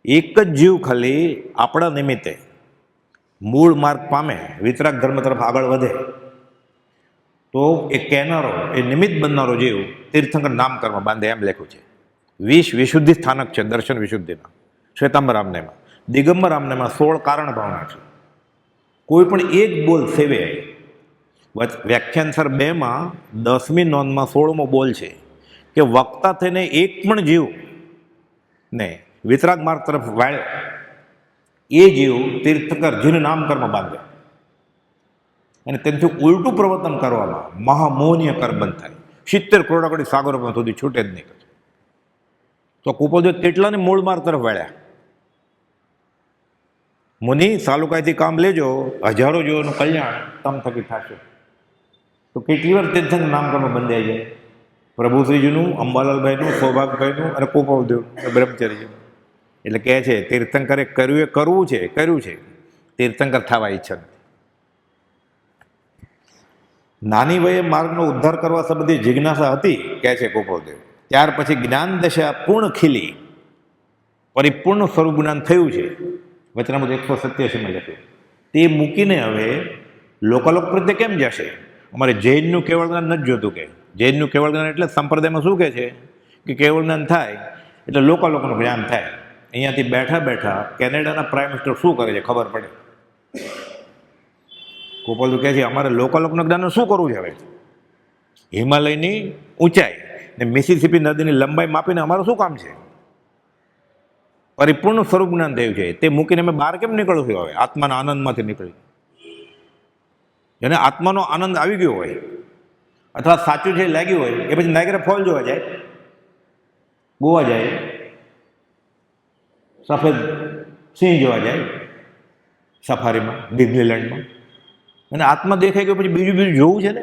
Speaker 1: એક જ જીવ ખાલી આપણા નિમિત્તે મૂળ માર્ગ પામે, વિતરાગ ધર્મ તરફ આગળ વધે, તો એ કહેનારો, એ નિમિત્ત બનનારો જીવ તીર્થંકર નામ કર્મ બાંધે, એમ લખ્યું છે. 20 વિશુદ્ધિ સ્થાનક છે દર્શન વિશુદ્ધિના. શ્વેતાંબર આમનેમાં, દિગંબર આમનેમાં 16 કારણ ભાવના છે. કોઈ પણ એક બોલ સેવે. વ્યાખ્યાનસર 2માં 10મી નોંધમાં 16મો બોલ છે કે વક્તા થઈને એક પણ જીવ ને વિતરાગ માર્ગ તરફ વાળ્યો, એ જીવ તીર્થંકર જીનું નામ કર્મ બાંધે અને તેનાથી ઉલટું પ્રવર્તન કરવામાં મહામોહનીય કરબંધ થાય. 70 કરોડ સાગરો સુધી છૂટે જ નહીં. તો કુપોદો કેટલાને મૂળ માર્ગ તરફ વાળ્યા. મુનિ સાલુકાઈથી કામ લેજો, હજારો જીવોનું કલ્યાણ તમ થકી થશે. તો કેટલી વાર તીર્થંકર નામ કર્મ બંધાઈ જાય. પ્રભુશ્રીજીનું, અંબાલાલભાઈનું, સૌભાગભાઈનું અને કુપોદેવનું, બ્રહ્મચર્યનું. એટલે કહે છે તીર્થંકરે કર્યું એ કરવું છે, કર્યું છે. તીર્થંકર થવા ઈચ્છા નથી. નાની વયે માર્ગનો ઉદ્ધાર કરવા સંબંધી જિજ્ઞાસા હતી, કહે છે કુપોદેવ. ત્યાર પછી જ્ઞાન દશા પૂર્ણ ખીલી, પરિપૂર્ણ સ્વરૂપ જ્ઞાન થયું છે. વચનામૃત 187માં લખ્યું. તે મૂકીને હવે લોકાલોક પ્રત્યે કેમ જશે? અમારે જૈનનું કેવળ જ્ઞાન નથી જોતું. કે જૈનનું કેવળ જ્ઞાન એટલે સંપ્રદાયમાં શું કહે છે કે કેવળ જ્ઞાન થાય એટલે લોકોનું જ્ઞાન થાય. અહીંયાથી બેઠા બેઠા કેનેડાના પ્રાઇમ મિનિસ્ટર શું કરે છે ખબર પડે. ગોપાલુ કહે છે અમારે લોકનું જ્ઞાન શું કરવું છે હવે? હિમાલયની ઊંચાઈ ને મિસિસિપી નદીની લંબાઈ માપીને અમારું શું કામ છે? પરિપૂર્ણ સ્વરૂપ જ્ઞાન થયું છે તે મૂકીને અમે બહાર કેમ નીકળું છું? હવે આત્માના આનંદમાંથી નીકળી, જેને આત્માનો આનંદ આવી ગયો હોય અથવા સાચું છે લાગ્યું હોય એ પછી નાયગ્રા ફોલ જોવા જાય, ગોવા જાય, સફેદ સિંહ જોવા જાય સફારીમાં, ડિઝનીલેન્ડમાં. અને આત્મા દેખાઈ ગયો પછી બીજું જોવું છે ને.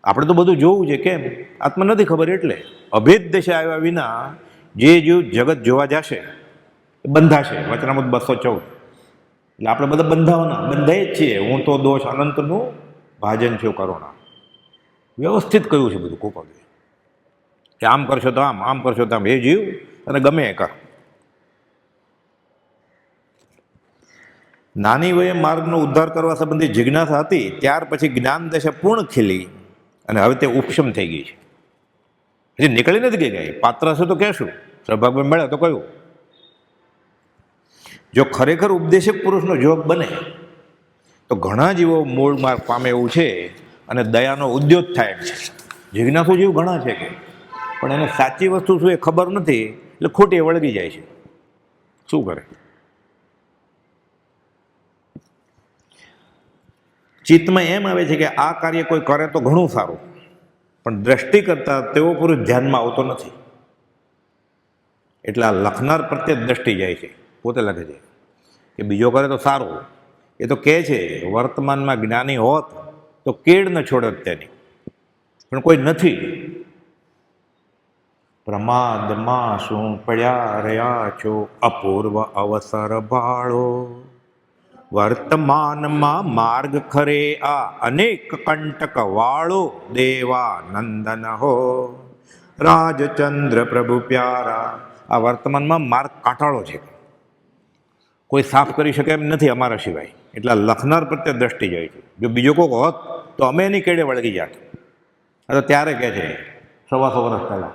Speaker 1: આપણે તો બધું જોવું છે, કેમ? આત્મા નથી ખબર એટલે. અભેદ દશા આવ્યા વિના જે જગત જોવા જશે એ બંધાશે. વચનામૃત 214. એટલે આપણે બધા બંધાય જ છીએ. હું તો દોષ અનંતનું ભાજન છું કરુણા. વ્યવસ્થિત કહ્યું છે બધું ગોપાલ, કે આમ કરશો તો આમ કરશો તો આમ. એ જીવ અને ગમે એ કર. નાની વયે માર્ગનો ઉદ્ધાર કરવા સંબંધી જિજ્ઞાસા હતી, ત્યાર પછી જ્ઞાન દશા પૂર્ણ ખીલી અને હવે તે ઉપશમ થઈ ગઈ છે. હજી નીકળી નથી ગઈ. પાત્ર હશે તો કહેશું, સૌભાગ્ય મળે તો કયું. જો ખરેખર ઉપદેશક પુરુષનો જોગ બને તો ઘણા જીવો મૂળ માર્ગ પામે એવું છે અને દયાનો ઉદ્યોગ થાય એમ છે. જિજ્ઞાસુ જીવ ઘણા છે કે, પણ એને સાચી વસ્તુ શું એ ખબર નથી એટલે ખોટી વળગી જાય છે. શું કરે? ચિત્તમાં એમ આવે છે કે આ કાર્ય કોઈ કરે તો ઘણું સારું, પણ દ્રષ્ટિ કરતા તેવો પુરુષ ધ્યાનમાં આવતો નથી. એટલે આ લખનાર પ્રત્યે દ્રષ્ટિ જાય છે. પોતે લખે છે કે બીજો કરે તો સારું. એ તો કહે છે વર્તમાનમાં જ્ઞાની હોત તો કેડ ન છોડત તેની, પણ કોઈ નથી. પ્રમાદમાં શું પડ્યા રહ્યા છો, અપૂર્વ અવસર ભાળો. વર્તમાનમાં માર્ગ ખરે આ અનેક કંટક વાળો. દેવાનંદન હો રાજચંદ્ર પ્રભુ પ્યારા. આ વર્તમાનમાં માર્ગ કાંટાળો છે, કોઈ સાફ કરી શકે એમ નથી અમારા સિવાય. એટલે લખનાર પ્રત્યે દ્રષ્ટિ જાય છે. જો બીજો કોઈ હોત તો અમે એની કેડે વળગી જાત. તો ત્યારે કહે છે 125 વર્ષ પહેલાં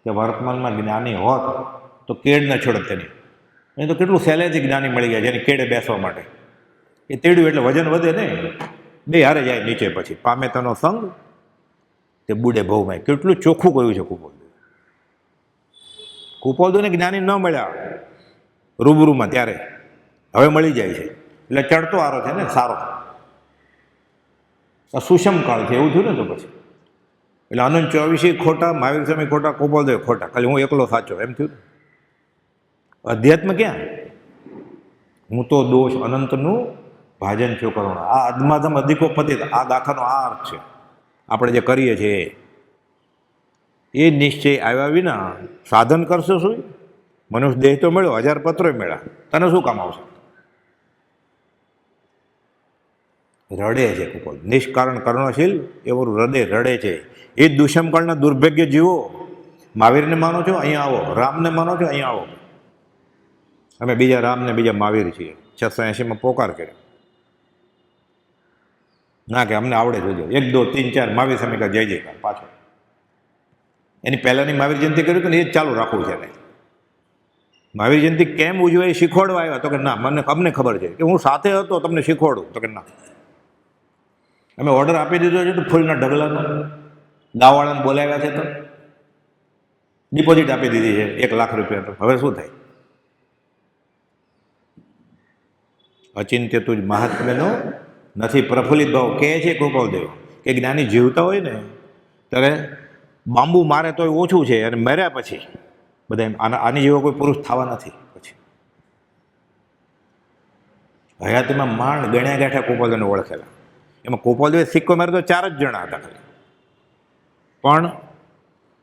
Speaker 1: કે વર્તમાનમાં જ્ઞાની હોત તો કેડ ન છોડત તેની. એ તો કેટલું સહેલેથી જ્ઞાની મળી ગયા જેની કેડે બેસવા માટે. એ તેડ્યું એટલે વજન વધે ને, બે હારે જાય નીચે. પછી પામે તેનો સંગ તે બુડે ભવમાં. કેટલું ચોખ્ખું કહ્યું છે કુપોલદેવ. કુપોલદેવને જ્ઞાની ન મળ્યા રૂબરૂમાં ત્યારે, હવે મળી જાય છે. એટલે ચડતો આરો છે ને સારો, સુષમ કાળ છે એવું થયું ને. તો પછી એટલે આનંદ 24 ખોટા, મહાવીર સ્વામી ખોટા, કુપોલદેવ ખોટા, ખાલી હું એકલો સાચો એમ થયું. અધ્યાત્મ ક્યાં? હું તો દોષ અનંતનું ભાજન છું કરુણા. આ અધમાધમ અધિકો પતિત, આ દાખાનો આ અર્થ છે. આપણે જે કરીએ છીએ એ નિશ્ચય આવ્યા વિના સાધન કરશો શું? મનુષ્ય દેહ તો મળ્યો, 1000 પત્રો મળ્યા, તને શું કામ આવશે? રડે છે કુપોલ. નિષ્કારણ કર્ણશીલ એવું હૃદય રડે છે. એ દુષ્મકાળના દુર્ભાગ્ય જીવો. મહાવીરને માનો છો, અહીંયા આવો. રામને માનો છો, અહીંયા આવો. અમે બીજા રામ ને બીજા મહાવીર છીએ. 680માં પોકાર કર્યો ના કે અમને આવડે જોજો. 1 2 3 4 મહાવીર સ્વામી કા જય જયકાર. પાછો એની પહેલાંની મહાવીર જયંતિ કર્યું હતું ને એ જ ચાલુ રાખવું છે ને. મહાવીર જયંતિ કેમ ઉજવાય શીખવાડવા આવ્યા? તો કે ના, અમને ખબર છે કે હું સાથે હતો, તમને શીખવાડું. તો કે ના, અમે ઓર્ડર આપી દીધો છે તો ફૂલના ઢગલાનો. દાવાળાને બોલાવ્યા છે તો ડિપોઝિટ આપી દીધી છે 1 લાખ રૂપિયા. તો હવે શું થાય? અચિંત્ય તુજ મહાત્મ્યનો નથી પ્રફુલ્લિત ભાવ. કહે છે કૃપાલદેવ કે જ્ઞાની જીવતા હોય ને ત્યારે બાંબુ મારે તોય ઓછું છે, અને મર્યા પછી બધા આની જેવો કોઈ પુરુષ થવા નથી. પછી હયાતીમાં માંડ ગણ્યા ગાંઠા કૃપાલદેવને ઓળખેલા. એમાં કૃપાલદેવે સિક્કો મારે તો 4 જ જણા હતા ખાલી, પણ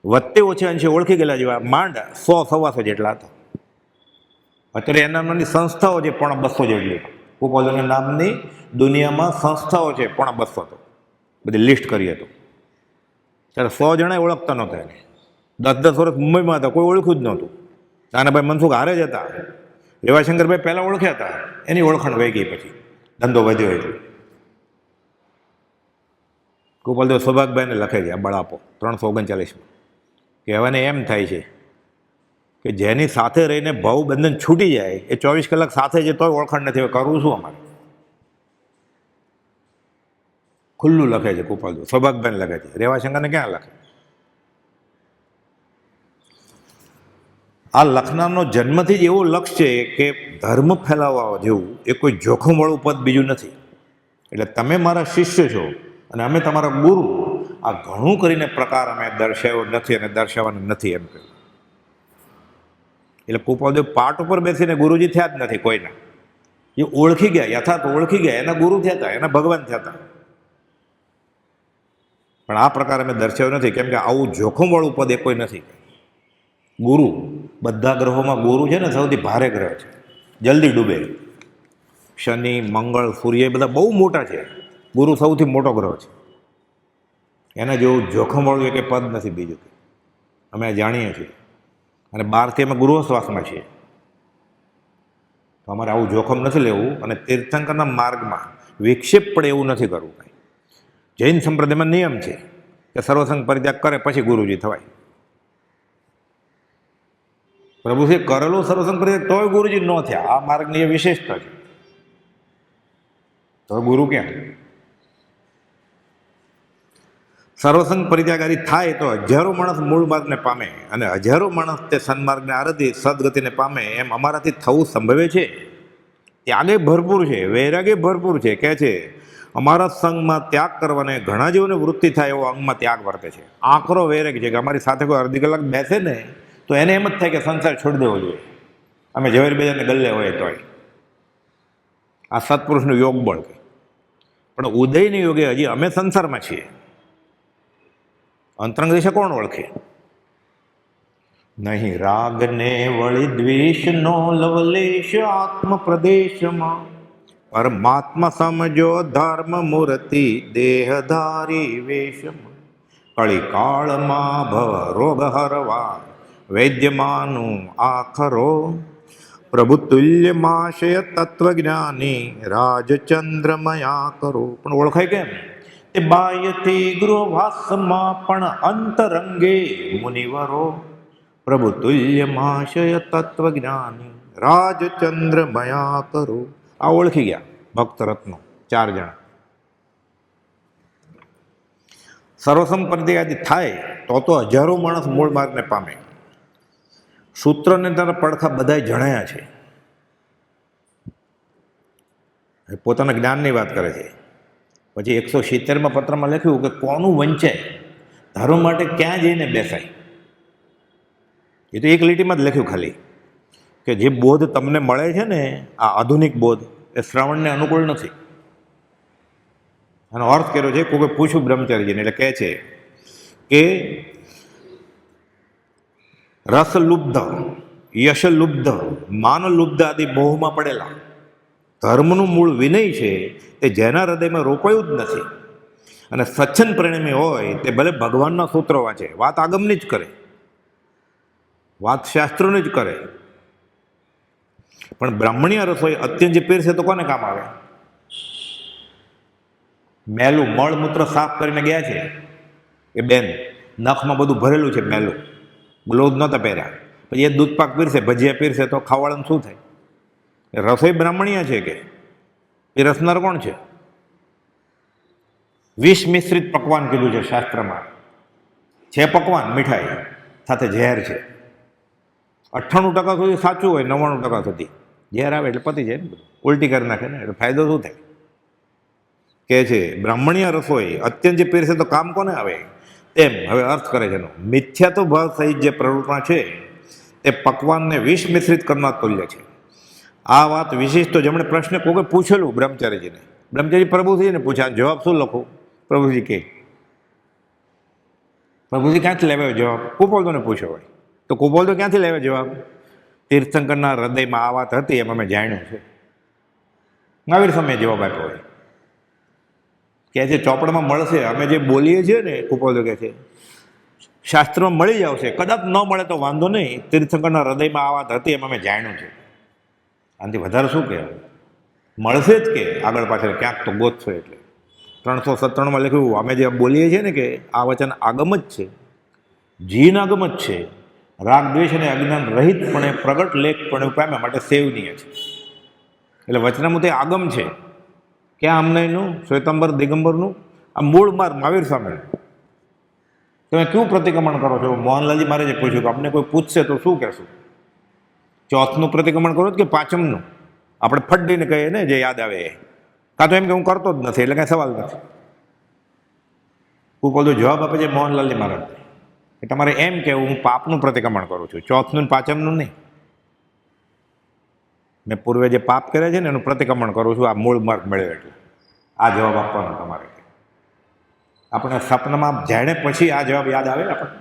Speaker 1: વધતે ઓછે અંશે ઓળખી ગયેલા જેવા માંડ 100-125 જેટલા હતા. અત્યારે એના નામની સંસ્થાઓ છે 250 જેટલી. કૃપાલદેવના નામની દુનિયામાં સંસ્થાઓ છે 250 તો બધી લિસ્ટ કરીએ તો. ત્યારે 100 જણા ઓળખતા નહોતા એને. 10-10 વર્ષ મુંબઈમાં હતા, કોઈ ઓળખ્યું જ નહોતું. નાનાભાઈ મનસુખ હારે જ હતા. રેવાશંકરભાઈ પહેલાં ઓળખ્યા હતા, એની ઓળખાણ વહી ગઈ પછી ધંધો વધ્યો એટલે. ગોપાલદેવ સૌભાગભાઈને લખે છે આ બળાપો 339માં, કહેવાને એમ થાય છે કે જેની સાથે રહીને ભાવ બંધન છૂટી જાય એ 24 કલાક સાથે છે તોય ઓળખાણ નથી, કરવું શું અમારે? ખુલ્લું લખે છે ગોપાલદેવ, સૌભાગભાઈને લખે છે, રેવાશંકરને ક્યાં લખે? આ લખનારનો જન્મથી જ એવું લક્ષ્ય છે કે ધર્મ ફેલાવવા જેવું એ કોઈ જોખમવાળું પદ બીજું નથી. એટલે તમે મારા શિષ્ય છો અને અમે તમારા ગુરુ, આ ઘણું કરીને પ્રકાર અમે દર્શાવ્યો નથી અને દર્શાવવાનું નથી એમ કહ્યું. એટલે ગોપાલદેવ પાટ ઉપર બેસીને ગુરુજી થયા જ નથી કોઈના, એ ઓળખી ગયા, યથાર્થ ઓળખી ગયા, એના ગુરુ થયા હતા, એના ભગવાન થયા હતા. પણ આ પ્રકાર અમે દર્શાવ્યો નથી, કેમ કે આવું જોખમવાળું પદ એ કોઈ નથી. ગુરુ, બધા ગ્રહોમાં ગુરુ છે ને સૌથી ભારે ગ્રહ છે, જલ્દી ડૂબે. શનિ, મંગળ, સૂર્ય એ બધા બહુ મોટા છે, ગુરુ સૌથી મોટો ગ્રહ છે. એના જેવું જોખમવાળું એક પદ નથી બીજું, અમે જાણીએ છીએ. અને બહારથી અમે ગૃહશ્વાસમાં છીએ, તો અમારે આવું જોખમ નથી લેવું. અને તીર્થંકરના માર્ગમાં વિક્ષેપ પડે એવું નથી કરવું. કાંઈ જૈન સંપ્રદાયમાં નિયમ છે કે સર્વસંગ પરિત્યાગ કરે પછી ગુરુજી થવાય. પ્રભુશ્રી કરેલું સર્વસંગ પરિત્યાગ તોય ગુરુજી ન થયા, આ માર્ગની એ વિશેષતા છે. તો ગુરુ ક્યાં? સર્વસંગ પરિત્યાગારી થાય તો હજારો માણસ મૂળ માર્ગને પામે, અને હજારો માણસ તે સન્માર્ગને આરતી સદગતિને પામે. એમ અમારાથી થવું સંભવે છે. ત્યાગે ભરપૂર છે, વૈરાગ્ય ભરપૂર છે. કહે છે અમારા સંઘમાં ત્યાગ કરવાને ઘણા જીવોને વૃત્તિ થાય એવો અંગમાં ત્યાગ વર્તે છે. આકરો વૈરાગ્ય છે કે અમારી સાથે કોઈ અડધી કલાક બેસે ને તો એને એમ જ થાય કે સંસાર છોડી દેવો જોઈએ, અમે ઝવેરબજારને ગલ્લે હોય તોય. આ સત્પુરુષનું યોગ બળ કે. પણ ઉદયની યોગે હજી અમે સંસારમાં છીએ. અંતરંગ દિશા કોણ ઓળખે? નહીં રાગને વળી દ્વેષનો લવલેશ આત્મ પ્રદેશમાં, પરમાત્મા સમજો ધર્મ મૂર્તિ દેહધારી વેશમાં. કળિકાળમાં ભવ રોગ હરવા વૈદ્યમાનું આખરો, પ્રભુ તુલ્યમાશય તત્વજ્ઞાની રાજચંદ્રમયા કરો. પણ ઓળખાય કેમ? તે બાહ્યથી ગૃહવાસમાં પણ અંતરંગે મુનિવરો, પ્રભુ તુલ્યમાશય તત્વજ્ઞાની રાજચંદ્રમયા કરો. આ ઓળખી ગયા ભક્ત રત્નો 4 જણા. સર્વસંપત્તિ થાય તો હજારો માણસ મૂળ માર્ગને પામે. સૂત્રને તારા પડખા બધા જણાયા છે. પોતાના જ્ઞાનની વાત કરે છે. પછી 170માં પત્રમાં લખ્યું કે કોનું વંચાય, ધર્મ માટે ક્યાં જઈને બેસાય. એ તો એક લીટીમાં જ લખ્યું ખાલી, કે જે બોધ તમને મળે છે ને આ આધુનિક બોધ, એ શ્રવણને અનુકૂળ નથી. આનો અર્થ કર્યો છે. કોઈ પૂછ્યું બ્રહ્મચારીજીને, એટલે કહે છે કે રસલુબ્ધ, યશલુબ્ધ, માનલુબ્ધ આદિ મોહમાં પડેલા ધર્મનું મૂળ વિનય છે તે જેના હૃદયમાં રોપાયું જ નથી. અને સચ્છન પરિણમી હોય તે ભલે ભગવાનના સૂત્રો વાંચે, વાત આગમની જ કરે, વાત શાસ્ત્રોની જ કરે, પણ બ્રાહ્મણીય રસોઈ અત્યંત પીરસે તો કોને કામ આવે? મેલું મળમૂત્ર સાફ કરીને ગયા છે એ બેન, નખમાં બધું ભરેલું છે મેલું, ગ્લોવ્સ નહોતા પહેર્યા, પછી એ દૂધપાક પીરસે, ભજીયા પીરસે તો ખાવાળાનું શું થાય? રસોઈ બ્રાહ્મણીય છે કે પીરસનાર કોણ છે? વિષ મિશ્રિત પકવાન કીધું છે શાસ્ત્રમાં. છે પકવાન મીઠાઈ સાથે ઝેર છે. 98% સુધી સાચું હોય, 99% સુધી ઝેર આવે એટલે પતી જાય ને, બધું ઉલટી કરી નાખે ને, એટલે ફાયદો શું થાય? કે છે બ્રાહ્મણીય રસોઈ અત્યંત જે પીરસે તો કામ કોને આવે? તેમ હવે અર્થ કરે છે એનો, મિથ્યાત્વ ભાવ સહિત જે પ્રવૃત્તિ છે તે પકવાનને વિષ મિશ્રિત કરનાર તુલ્ય છે. આ વાત વિશિષ્ટ, જેમણે પ્રશ્ન કોઈ પૂછેલું બ્રહ્મચારીજીને, બ્રહ્મચારી પ્રભુજીને પૂછ્યા, જવાબ શું લખું? પ્રભુજી કે, પ્રભુજી ક્યાંથી લેવાયો જવાબ? કુપોલદોને પૂછ્યો હોય તો કુપોલદો ક્યાંથી લેવાયો જવાબ? તીર્થંકરના હૃદયમાં આ વાત હતી એમ અમે જાણ્યું છે. મહાવીર સમયે જવાબ આપ્યો હોય. કહે છે ચોપડામાં મળશે, અમે જે બોલીએ છીએ ને, કુપોલદો કહે છે શાસ્ત્રમાં મળી જ આવશે, કદાચ ન મળે તો વાંધો નહીં, તીર્થંકરના હૃદયમાં આ વાત હતી એમ અમે જાણ્યું છે. આનાથી વધારે શું કહેવાય? મળશે જ કે આગળ પાછળ ક્યાંક તો ગોતશો. એટલે 397 લખ્યું, અમે જે બોલીએ છીએ ને કે આ વચન આગમ જ છે, જીન આગમ જ છે, રાગ દ્વેષ અને અજ્ઞાન રહિતપણે પ્રગટ લેખપણે પામ્યા માટે સેવનીય છે. એટલે વચનામૃત એ આગમ છે. ક્યાં અમનયનું, શ્વેતાંબર દિગંબરનું? આ મૂળ માર્ગ મહાવીર સ્વામી. તમે કેવું પ્રતિક્રમણ કરો છો? મોહનલાલજી મહારાજે પૂછ્યું કે અમને કોઈ પૂછશે તો શું કહેશું? ચોથનું પ્રતિક્રમણ કરો કે પાંચમનું? આપણે ફટ કહીએ ને જે યાદ આવે એ, કાં તો એમ કે હું કરતો જ નથી એટલે કાંઈ સવાલ નથી. હું બધો જવાબ આપે છે મોહનલાલજી મહારાજ કે તમારે એમ કહેવું હું પાપનું પ્રતિક્રમણ કરું છું, ચોથનું પાંચમનું નહીં. મેં પૂર્વે જે પાપ કર્યા છે ને એનું પ્રતિક્રમણ કરું છું, આ મૂળ માર્ગ મળ્યો એટલે આ જવાબ આપવાનો તમારે. આપણે સપનામાં જાણે પછી આ જવાબ યાદ આવે આપણને.